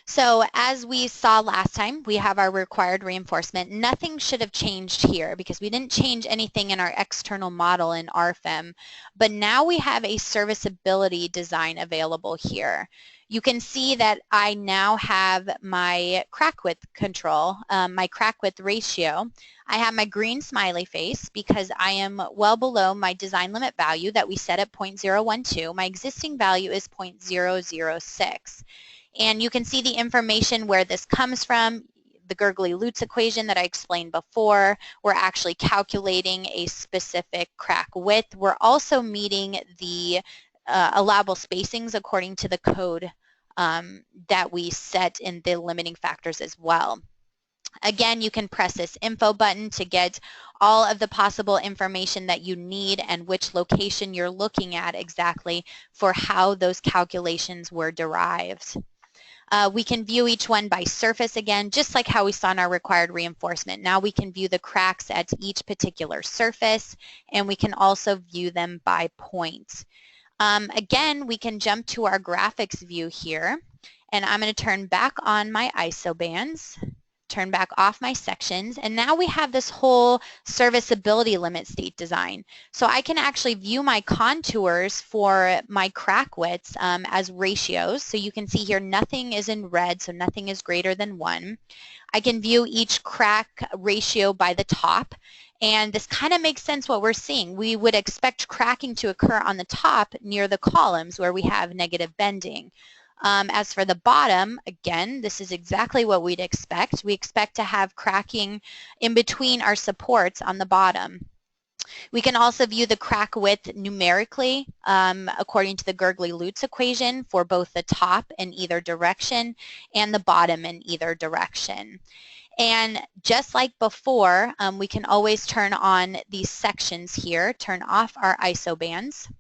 So as we saw last time, we have our required reinforcement. Nothing should have changed here because we didn't change anything in our external model in Rfem, but now we have a serviceability design available here. You can see that I now have my crack width control, my crack width ratio. I have my green smiley face because I am well below my design limit value that we set at 0.012. My existing value is 0.006. And you can see the information where this comes from, the Gurgley-Lutz equation that I explained before. We're actually calculating a specific crack width. We're also meeting the allowable spacings according to the code that we set in the limiting factors as well. Again, you can press this info button to get all of the possible information that you need and which location you're looking at exactly for how those calculations were derived. We can view each one by surface again, just like how we saw in our required reinforcement. Now we can view the cracks at each particular surface, and we can also view them by point. Again, we can jump to our graphics view here, and I'm going to turn back on my ISO bands, turn back off my sections, and now we have this whole serviceability limit state design. So I can actually view my contours for my crack widths as ratios. So you can see here nothing is in red, so nothing is greater than 1. I can view each crack ratio by the top, and this kind of makes sense what we're seeing. We would expect cracking to occur on the top near the columns where we have negative bending. As for the bottom, again, this is exactly what we'd expect. We expect to have cracking in between our supports on the bottom. We can also view the crack width numerically according to the Gurgley-Lutz equation for both the top in either direction and the bottom in either direction. And just like before, we can always turn on these sections here, turn off our ISO bands,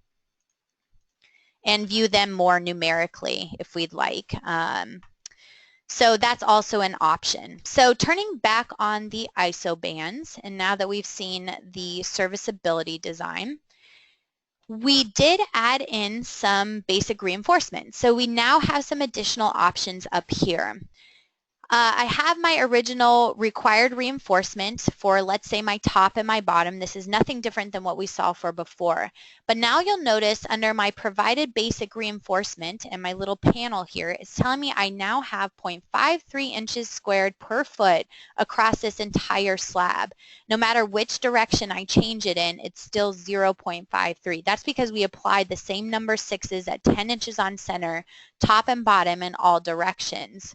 and view them more numerically if we'd like. So that's also an option. So turning back on the ISO bands, and now that we've seen the serviceability design, we did add in some basic reinforcement. So we now have some additional options up here. I have my original required reinforcement for, let's say, my top and my bottom. This is nothing different than what we saw for before. But now you'll notice under my provided basic reinforcement and my little panel here, it's telling me I now have 0.53 inches squared per foot across this entire slab. No matter which direction I change it in, it's still 0.53. That's because we applied the same number 6s at 10 inches on center, top and bottom in all directions.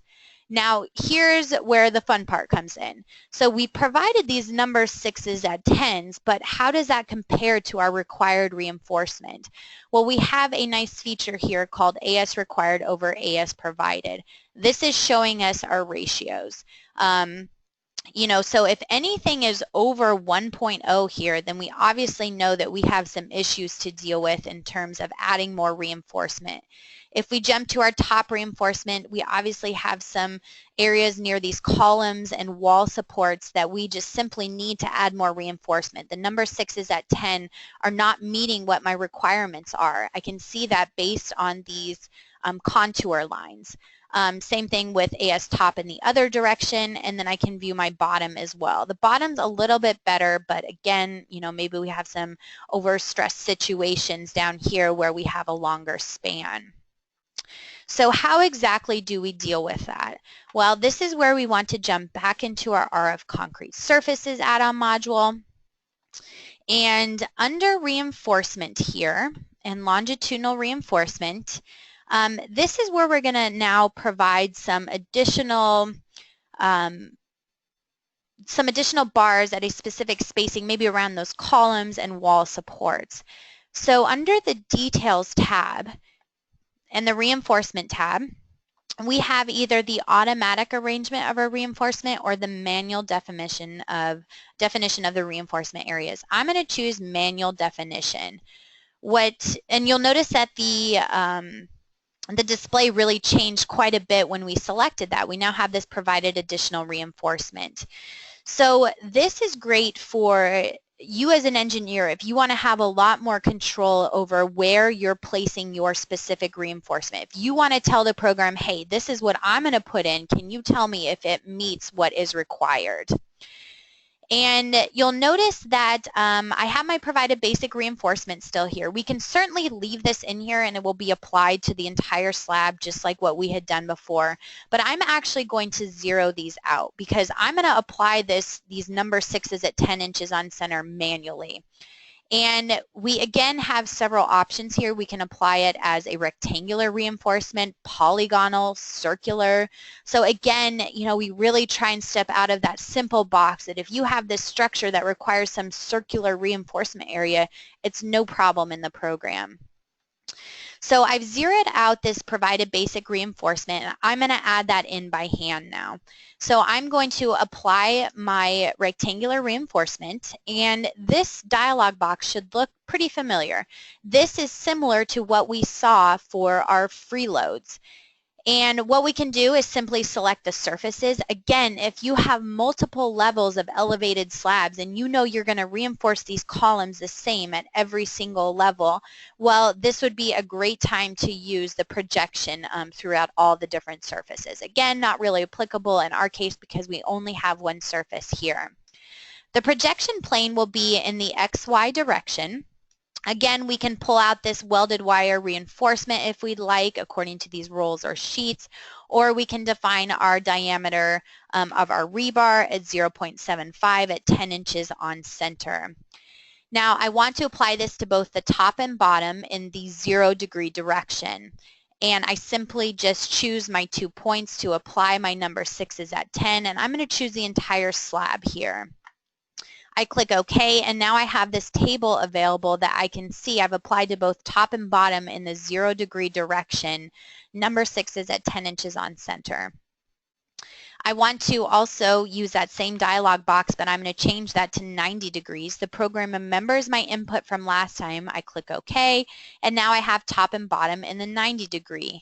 Now, here's where the fun part comes in. So we provided these number 6s at 10s, but how does that compare to our required reinforcement? Well, we have a nice feature here called AS required over AS provided. This is showing us our ratios. So if anything is over 1.0 here, then we obviously know that we have some issues to deal with in terms of adding more reinforcement. If we jump to our top reinforcement, we obviously have some areas near these columns and wall supports that we just simply need to add more reinforcement. The number 6s at 10 are not meeting what my requirements are. I can see that based on these contour lines. Same thing with AS top in the other direction, and then I can view my bottom as well. The bottom's a little bit better, but again, maybe we have some overstressed situations down here where we have a longer span. So how exactly do we deal with that? Well, this is where we want to jump back into our RF-CONCRETE Surfaces add-on module. And under reinforcement here, and longitudinal reinforcement, this is where we're going to now provide some additional bars at a specific spacing, maybe around those columns and wall supports. So under the Details tab and the Reinforcement tab, we have either the automatic arrangement of our reinforcement or the manual definition of the reinforcement areas. I'm going to choose manual definition. And you'll notice that the display really changed quite a bit when we selected that. We now have this provided additional reinforcement. So this is great for you as an engineer if you want to have a lot more control over where you're placing your specific reinforcement. If you want to tell the program, hey, this is what I'm going to put in, can you tell me if it meets what is required? And you'll notice that I have my provided basic reinforcement still here. We can certainly leave this in here and it will be applied to the entire slab just like what we had done before. But I'm actually going to zero these out because I'm going to apply these number 6s at 10 inches on center manually. And we again have several options here. We can apply it as a rectangular reinforcement, polygonal, circular. So again, we really try and step out of that simple box that if you have this structure that requires some circular reinforcement area, it's no problem in the program. So I've zeroed out this provided basic reinforcement and I'm going to add that in by hand now. So I'm going to apply my rectangular reinforcement and this dialog box should look pretty familiar. This is similar to what we saw for our freeloads. And what we can do is simply select the surfaces. Again, if you have multiple levels of elevated slabs and you're going to reinforce these columns the same at every single level, well, this would be a great time to use the projection throughout all the different surfaces. Again, not really applicable in our case because we only have one surface here. The projection plane will be in the XY direction. Again, we can pull out this welded wire reinforcement if we'd like according to these rolls or sheets, or we can define our diameter of our rebar at 0.75 at 10 inches on center. Now, I want to apply this to both the top and bottom in the 0-degree direction. And I simply just choose my 2 points to apply my number 6s at 10, and I'm going to choose the entire slab here. I click OK, and now I have this table available that I can see I've applied to both top and bottom in the 0-degree direction, number 6s at 10 inches on center. I want to also use that same dialog box, but I'm going to change that to 90 degrees. The program remembers my input from last time. I click OK, and now I have top and bottom in the 90 degree.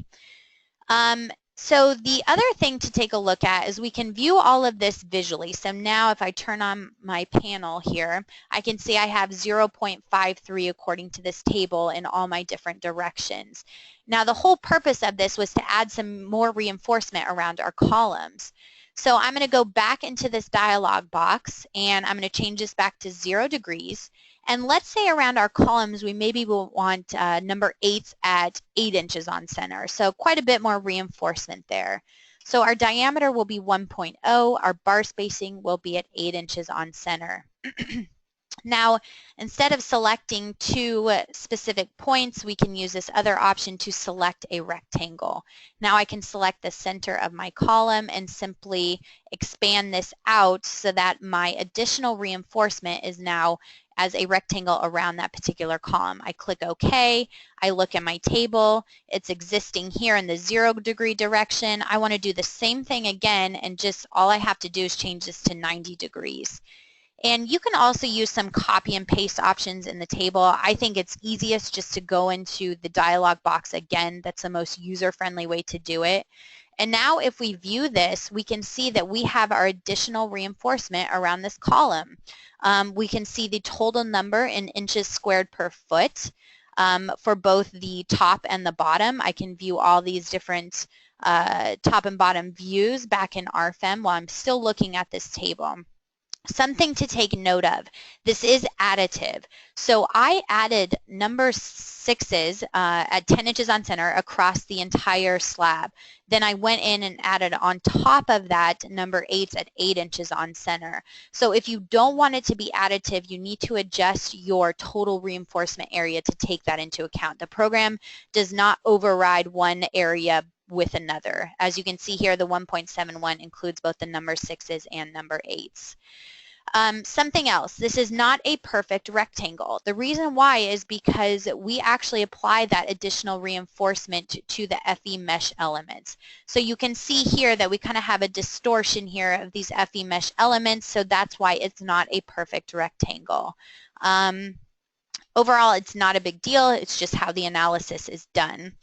So the other thing to take a look at is we can view all of this visually. So now if I turn on my panel here, I can see I have 0.53 according to this table in all my different directions. Now the whole purpose of this was to add some more reinforcement around our columns. So I'm going to go back into this dialog box, and I'm going to change this back to 0 degrees. And let's say around our columns, we maybe will want number 8 at 8 inches on center. So quite a bit more reinforcement there. So our diameter will be 1.0. Our bar spacing will be at 8 inches on center. Now, instead of selecting 2 specific points, we can use this other option to select a rectangle. Now I can select the center of my column and simply expand this out so that my additional reinforcement is now as a rectangle around that particular column. I click OK. I look at my table. It's existing here in the 0 degree direction. I want to do the same thing again, and just all I have to do is change this to 90 degrees. And you can also use some copy and paste options in the table. I think it's easiest just to go into the dialog box again. That's the most user-friendly way to do it. And now if we view this, we can see that we have our additional reinforcement around this column. We can see the total number in inches squared per foot for both the top and the bottom. I can view all these different top and bottom views back in Rfem while I'm still looking at this table. Something to take note of, this is additive. So I added number 6s at 10 inches on center across the entire slab. Then I went in and added on top of that number 8s at 8 inches on center. So if you don't want it to be additive, you need to adjust your total reinforcement area to take that into account. The program does not override one area with another. As you can see here, the 1.71 includes both the number 6s and number 8s. Something else, this is not a perfect rectangle. The reason why is because we actually apply that additional reinforcement to the FE mesh elements. So you can see here that we kind of have a distortion here of these FE mesh elements, so that's why it's not a perfect rectangle. Overall, it's not a big deal, it's just how the analysis is done.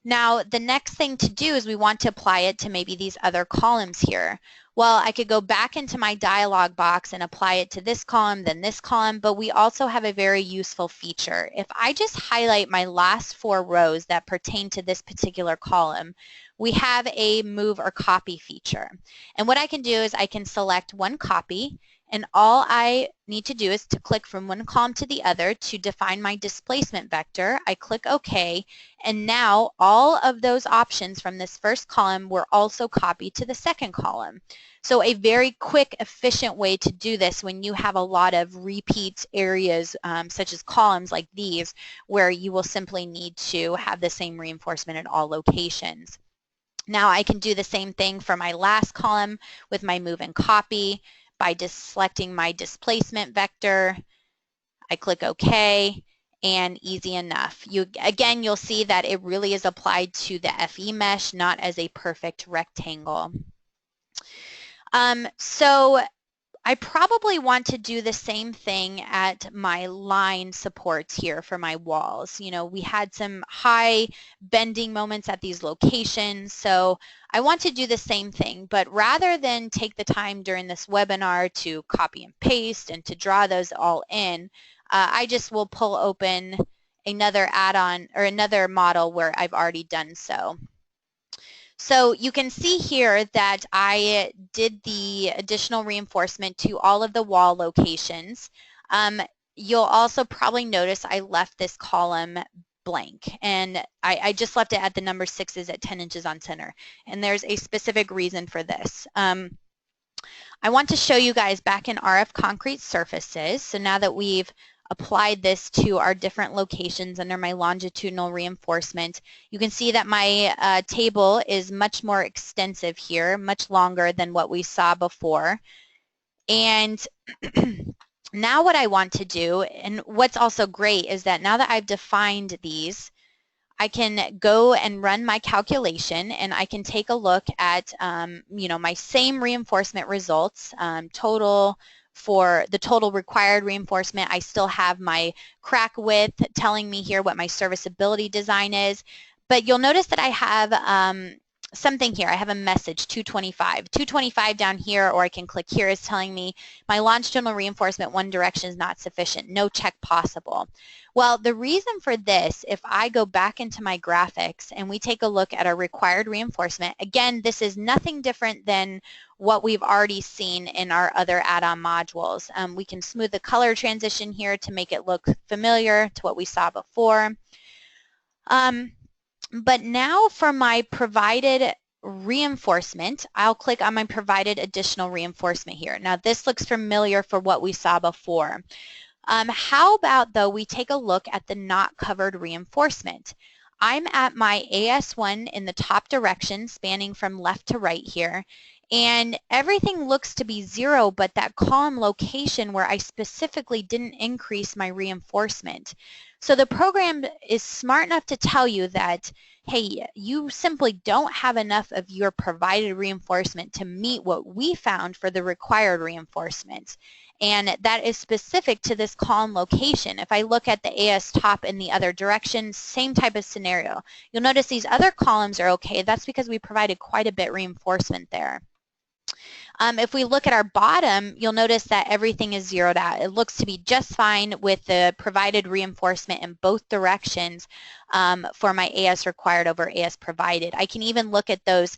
Now, the next thing to do is we want to apply it to maybe these other columns here. Well, I could go back into my dialog box and apply it to this column, then this column, but we also have a very useful feature. If I just highlight my last 4 rows that pertain to this particular column, we have a move or copy feature. And what I can do is I can select one copy, and all I need to do is to click from one column to the other to define my displacement vector. I click OK, and now all of those options from this first column were also copied to the second column. So a very quick, efficient way to do this when you have a lot of repeat areas such as columns like these, where you will simply need to have the same reinforcement at all locations. Now I can do the same thing for my last column with my move and copy. By just selecting my displacement vector, I click OK, and easy enough. Again, you'll see that it really is applied to the FE mesh, not as a perfect rectangle. So I probably want to do the same thing at my line supports here for my walls. You know, we had some high bending moments at these locations, so I want to do the same thing, but rather than take the time during this webinar to copy and paste and to draw those all in, I just will pull open another add-on or another model where I've already done so. So you can see here that I did the additional reinforcement to all of the wall locations. You'll also probably notice I left this column blank, and I just left it at the number 6s at 10 inches on center, and there's a specific reason for this. I want to show you guys back in RF-CONCRETE surfaces. So now that we've applied this to our different locations under my longitudinal reinforcement, you can see that my table is much more extensive here, much longer than what we saw before. And now what I want to do, and what's also great, is that now that I've defined these, I can go and run my calculation, and I can take a look at my same reinforcement results, for the total required reinforcement. I still have my crack width telling me here what my serviceability design is, but you'll notice that I have something here. I have a message, 225. 225 down here, or I can click here, is telling me my longitudinal reinforcement one direction is not sufficient. No check possible. Well, the reason for this, if I go back into my graphics and we take a look at our required reinforcement, again, this is nothing different than what we've already seen in our other add-on modules. We can smooth the color transition here to make it look familiar to what we saw before. But now for my provided reinforcement, I'll click on my provided additional reinforcement here. Now this looks familiar for what we saw before. How about though we take a look at the not covered reinforcement? I'm at my AS1 in the top direction, spanning from left to right here, and everything looks to be 0, but that column location where I specifically didn't increase my reinforcement. So the program is smart enough to tell you that, hey, you simply don't have enough of your provided reinforcement to meet what we found for the required reinforcement. And that is specific to this column location. If I look at the AS top in the other direction, same type of scenario. You'll notice these other columns are okay. That's because we provided quite a bit reinforcement there. If we look at our bottom, you'll notice that everything is zeroed out. It looks to be just fine with the provided reinforcement in both directions for my AS required over AS provided. I can even look at those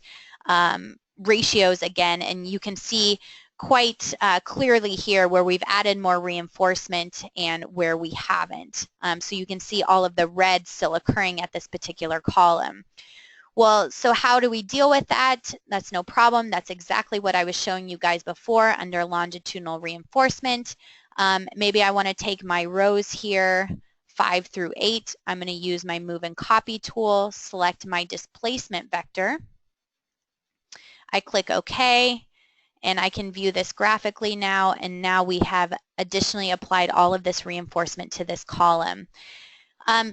ratios again, and you can see quite clearly here where we've added more reinforcement and where we haven't. So you can see all of the red still occurring at this particular column. Well, so how do we deal with that? That's no problem. That's exactly what I was showing you guys before under longitudinal reinforcement. Maybe I want to take my rows here, 5 through 8. I'm going to use my move and copy tool, select my displacement vector. I click OK, and I can view this graphically now, and now we have additionally applied all of this reinforcement to this column.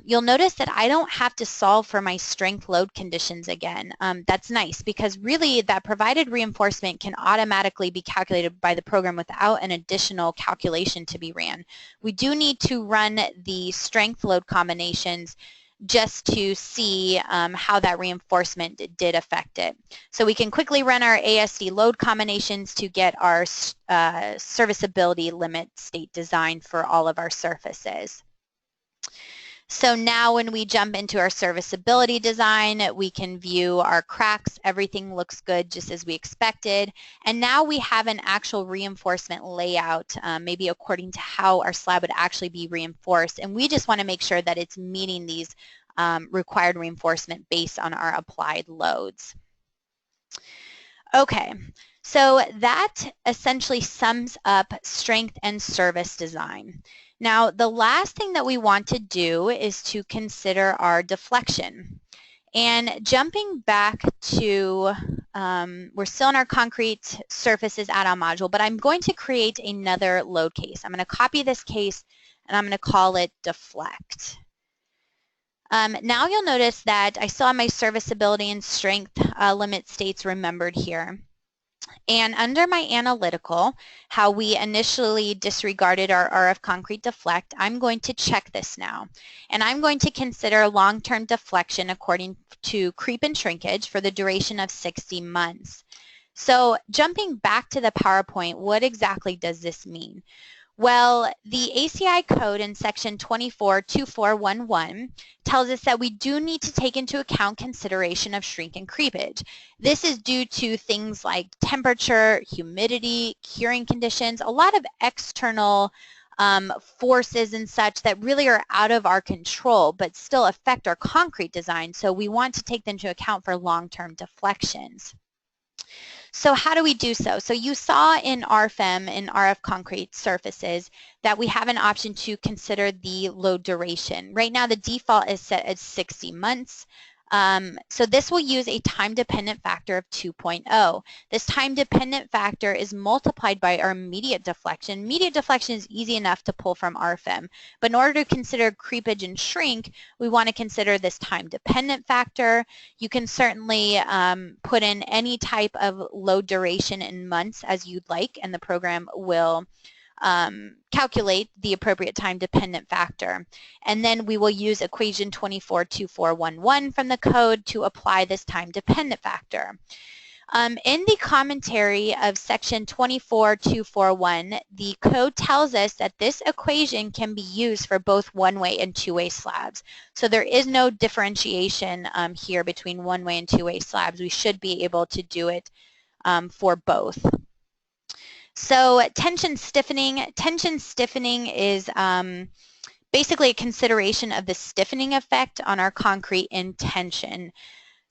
You'll notice that I don't have to solve for my strength load conditions again. That's nice because really that provided reinforcement can automatically be calculated by the program without an additional calculation to be ran. We do need to run the strength load combinations just to see how that reinforcement did affect it. So we can quickly run our ASD load combinations to get our serviceability limit state design for all of our surfaces. So now when we jump into our serviceability design, we can view our cracks. Everything looks good just as we expected. And now we have an actual reinforcement layout, maybe according to how our slab would actually be reinforced. And we just want to make sure that it's meeting these required reinforcement based on our applied loads. Okay, so that essentially sums up strength and service design. Now, the last thing that we want to do is to consider our deflection. And jumping back to, we're still in our concrete surfaces add-on module, but I'm going to create another load case. I'm going to copy this case, and I'm going to call it deflect. Now you'll notice that I still have my serviceability and strength limit states remembered here. And under my analytical, how we initially disregarded our RF-CONCRETE deflect, I'm going to check this now. And I'm going to consider long-term deflection according to creep and shrinkage for the duration of 60 months. So jumping back to the PowerPoint, what exactly does this mean? Well, the ACI code in section 242411 tells us that we do need to take into account consideration of shrink and creepage. This is due to things like temperature, humidity, curing conditions, a lot of external forces and such that really are out of our control but still affect our concrete design. So we want to take them into account for long-term deflections. So how do we do so? So you saw in Rfem, in RF-CONCRETE surfaces, that we have an option to consider the load duration. Right now the default is set at 60 months. So this will use a time-dependent factor of 2.0. This time-dependent factor is multiplied by our immediate deflection. Immediate deflection is easy enough to pull from Rfem, but in order to consider creepage and shrink, we want to consider this time-dependent factor. You can certainly put in any type of load duration in months as you'd like, and the program will calculate the appropriate time-dependent factor. And then we will use equation 242411 from the code to apply this time-dependent factor. In the commentary of section 24241, the code tells us that this equation can be used for both one-way and two-way slabs. So there is no differentiation here between one-way and two-way slabs. We should be able to do it for both. So tension stiffening is basically a consideration of the stiffening effect on our concrete in tension.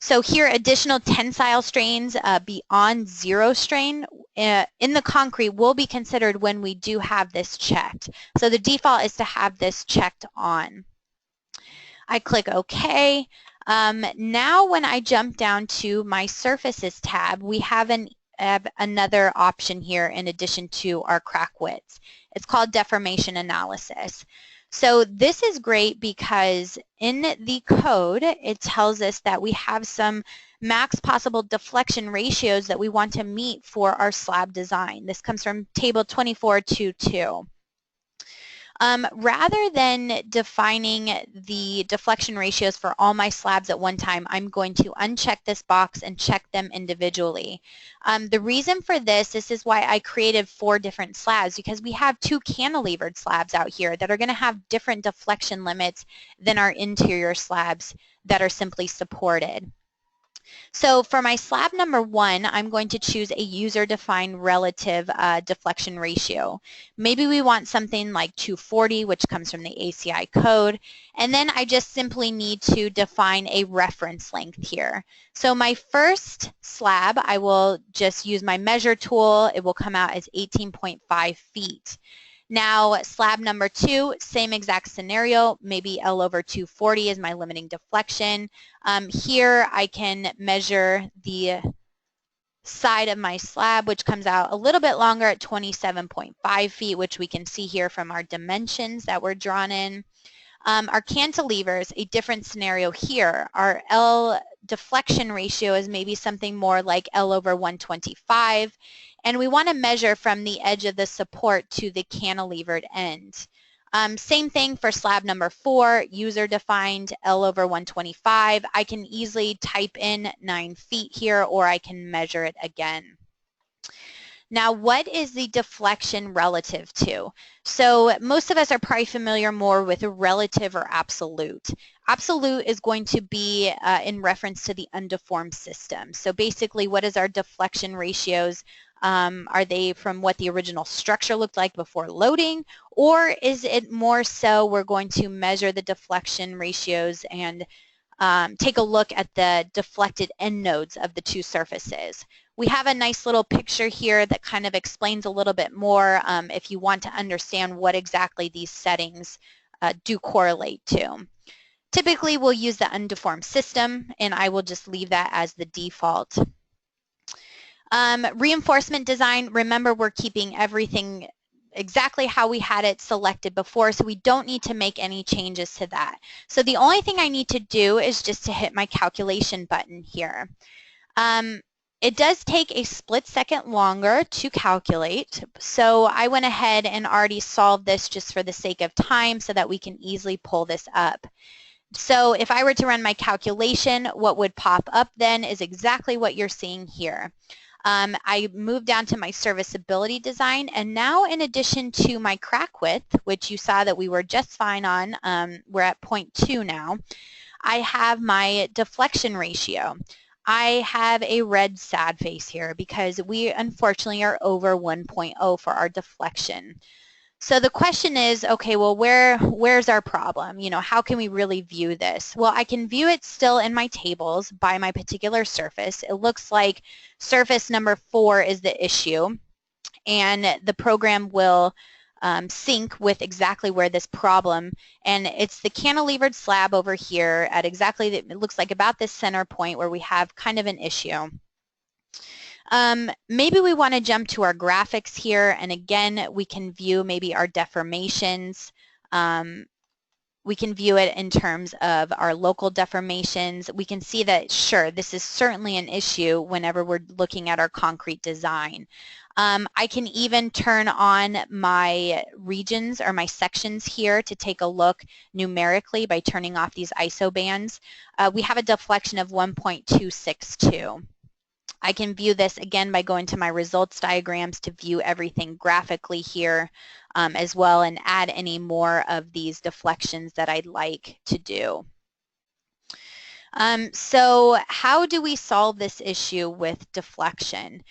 So here, additional tensile strains beyond zero strain in the concrete will be considered when we do have this checked. So the default is to have this checked on. I click OK. Now when I jump down to my Surfaces tab, we have another option here in addition to our crack widths. It's called Deformation Analysis. So this is great because in the code it tells us that we have some max possible deflection ratios that we want to meet for our slab design. This comes from table 2422. Rather than defining the deflection ratios for all my slabs at one time, I'm going to uncheck this box and check them individually. The reason for this is why I created 4 different slabs, because we have 2 cantilevered slabs out here that are going to have different deflection limits than our interior slabs that are simply supported. So for my slab number 1, I'm going to choose a user-defined relative deflection ratio. Maybe we want something like 240, which comes from the ACI code, and then I just simply need to define a reference length here. So my first slab, I will just use my measure tool. It will come out as 18.5 feet. Now, slab number 2, same exact scenario, maybe L over 240 is my limiting deflection. Here I can measure the side of my slab, which comes out a little bit longer at 27.5 feet, which we can see here from our dimensions that were drawn in. Our cantilevers, a different scenario here. Our L deflection ratio is maybe something more like L over 125. And we want to measure from the edge of the support to the cantilevered end. Same thing for slab number 4, user-defined L over 125. I can easily type in 9 feet here, or I can measure it again. Now, what is the deflection relative to? So most of us are probably familiar more with relative or absolute. Absolute is going to be in reference to the undeformed system. So basically, what is our deflection ratios? Are they from what the original structure looked like before loading, or is it more so we're going to measure the deflection ratios and take a look at the deflected end nodes of the 2 surfaces? We have a nice little picture here that kind of explains a little bit more if you want to understand what exactly these settings do correlate to. Typically, we'll use the undeformed system, and I will just leave that as the default. Reinforcement design, remember we're keeping everything exactly how we had it selected before, so we don't need to make any changes to that. So the only thing I need to do is just to hit my calculation button here. It does take a split second longer to calculate, so I went ahead and already solved this just for the sake of time so that we can easily pull this up. So if I were to run my calculation, what would pop up then is exactly what you're seeing here. I moved down to my serviceability design, and now in addition to my crack width, which you saw that we were just fine on, we're at 0.2 now, I have my deflection ratio. I have a red sad face here because we unfortunately are over 1.0 for our deflection. So the question is, okay, well, where's our problem? You know, how can we really view this? Well, I can view it still in my tables by my particular surface. It looks like surface number 4 is the issue, and the program will sync with exactly where this problem, and it's the cantilevered slab over here at exactly, it looks like about this center point where we have kind of an issue. Maybe we want to jump to our graphics here, and again we can view maybe our deformations. We can view it in terms of our local deformations. We can see that, sure, this is certainly an issue whenever we're looking at our concrete design. I can even turn on my regions or my sections here to take a look numerically by turning off these ISO bands. We have a deflection of 1.262. I can view this again by going to my results diagrams to view everything graphically here as well, and add any more of these deflections that I'd like to do. So how do we solve this issue with deflection?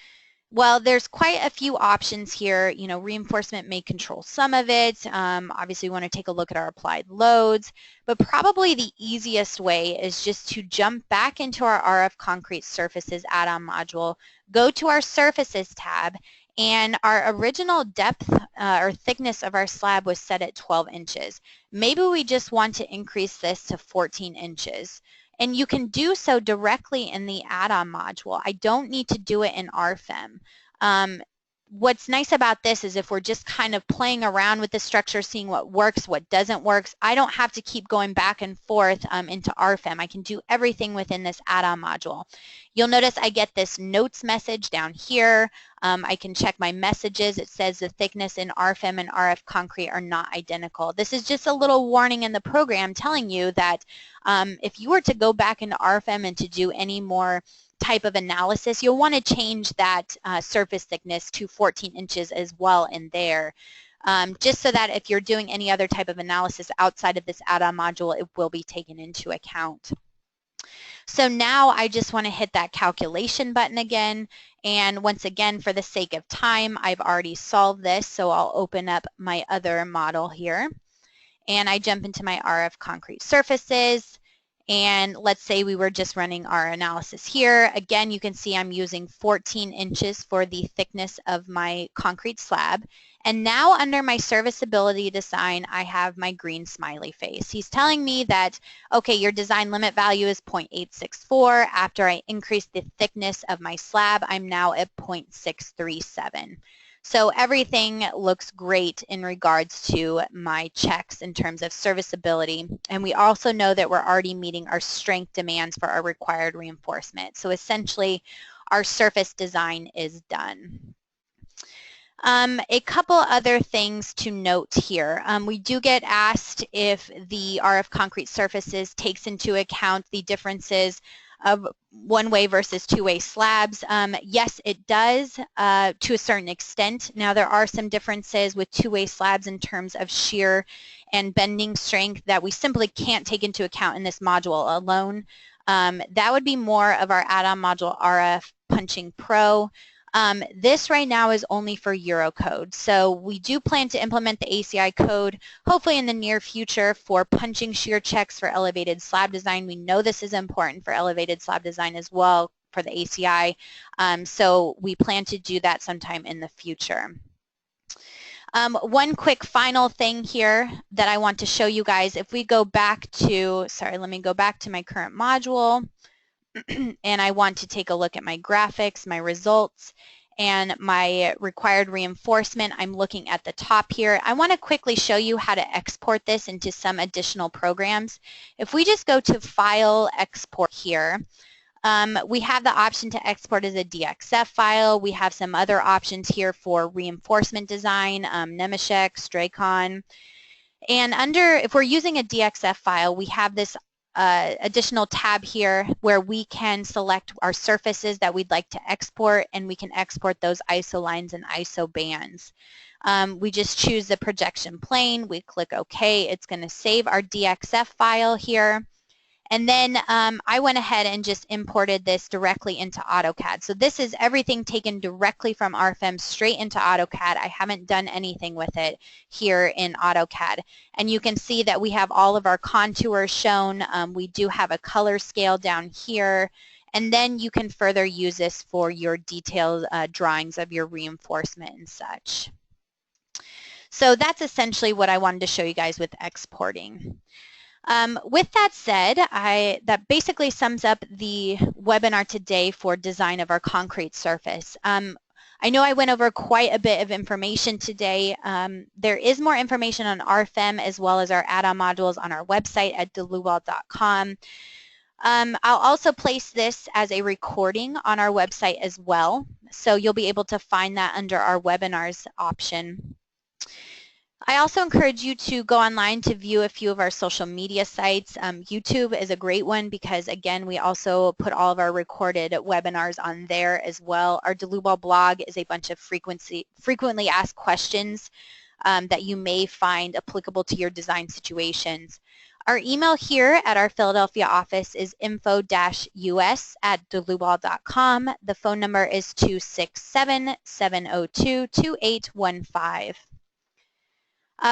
Well, there's quite a few options here. You know, reinforcement may control some of it. Obviously, we want to take a look at our applied loads, but probably the easiest way is just to jump back into our RF-CONCRETE Surfaces add-on module, go to our Surfaces tab, and our original depth or thickness of our slab was set at 12 inches. Maybe we just want to increase this to 14 inches. And you can do so directly in the add-on module. I don't need to do it in Rfem. What's nice about this is if we're just kind of playing around with the structure, seeing what works, what doesn't work, I don't have to keep going back and forth into Rfem. I can do everything within this add-on module. You'll notice I get this notes message down here. I can check my messages. It says the thickness in Rfem and RF-CONCRETE are not identical. This is just a little warning in the program telling you that if you were to go back into Rfem and to do any more type of analysis, you'll want to change that surface thickness to 14 inches as well in there, just so that if you're doing any other type of analysis outside of this add-on module, it will be taken into account. So now I just want to hit that calculation button again, and once again, for the sake of time, I've already solved this, so I'll open up my other model here, and I jump into my RF-CONCRETE surfaces. And let's say we were just running our analysis here. Again, you can see I'm using 14 inches for the thickness of my concrete slab. And now under my serviceability design, I have my green smiley face. He's telling me that, okay, your design limit value is 0.864. After I increase the thickness of my slab, I'm now at 0.637. So everything looks great in regards to my checks in terms of serviceability. And we also know that we're already meeting our strength demands for our required reinforcement. So essentially, our surface design is done. A couple other things to note here. We do get asked if the RF-CONCRETE surfaces takes into account the differences of one-way versus two-way slabs. Yes, it does to a certain extent. Now, there are some differences with two-way slabs in terms of shear and bending strength that we simply can't take into account in this module alone. That would be more of our add-on module RF Punching Pro. This right now is only for Eurocode, so we do plan to implement the ACI code hopefully in the near future for punching shear checks for elevated slab design. We know this is important for elevated slab design as well for the ACI, so we plan to do that sometime in the future. One quick final thing here that I want to show you guys, if we go back to, let me go back to my current module. And I want to take a look at my graphics, my results, and my required reinforcement. I'm looking at the top here. I want to quickly show you how to export this into some additional programs. If we just go to File, Export here, we have the option to export as a Dxf file. We have some other options here for reinforcement design, Nemeshek, Stracon. And if we're using a Dxf file, we have this additional tab here where we can select our surfaces that we'd like to export, and we can export those ISO lines and ISO bands. We just choose the projection plane, we click OK, it's going to save our Dxf file here, and then I went ahead and just imported this directly into AutoCAD. So this is everything taken directly from Rfem straight into AutoCAD. I haven't done anything with it here in AutoCAD. And you can see that we have all of our contours shown. We do have a color scale down here. And then you can further use this for your detailed drawings of your reinforcement and such. So that's essentially what I wanted to show you guys with exporting. With that said, that basically sums up the webinar today for design of our concrete surface. I know I went over quite a bit of information today. There is more information on Rfem as well as our add-on modules on our website at Dlubal.com. I'll also place this as a recording on our website as well, so you'll be able to find that under our webinars option. I also encourage you to go online to view a few of our social media sites. YouTube is a great one because, again, we also put all of our recorded webinars on there as well. Our Dlubal blog is a bunch of frequently asked questions that you may find applicable to your design situations. Our email here at our Philadelphia office is info-us@dlubal.com. The phone number is 267-702-2815.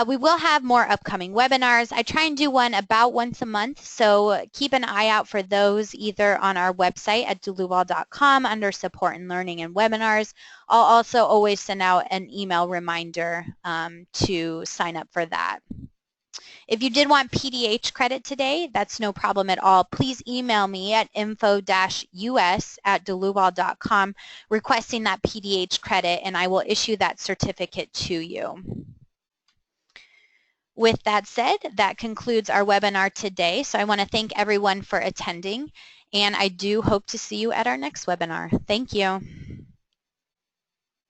We will have more upcoming webinars. I try and do one about once a month, so keep an eye out for those either on our website at Dlubal.com under Support and Learning and Webinars. I'll also always send out an email reminder to sign up for that. If you did want PDH credit today, that's no problem at all. Please email me at info-us@dlubal.com requesting that PDH credit, and I will issue that certificate to you. With that said, that concludes our webinar today. So I want to thank everyone for attending, and I do hope to see you at our next webinar. Thank you.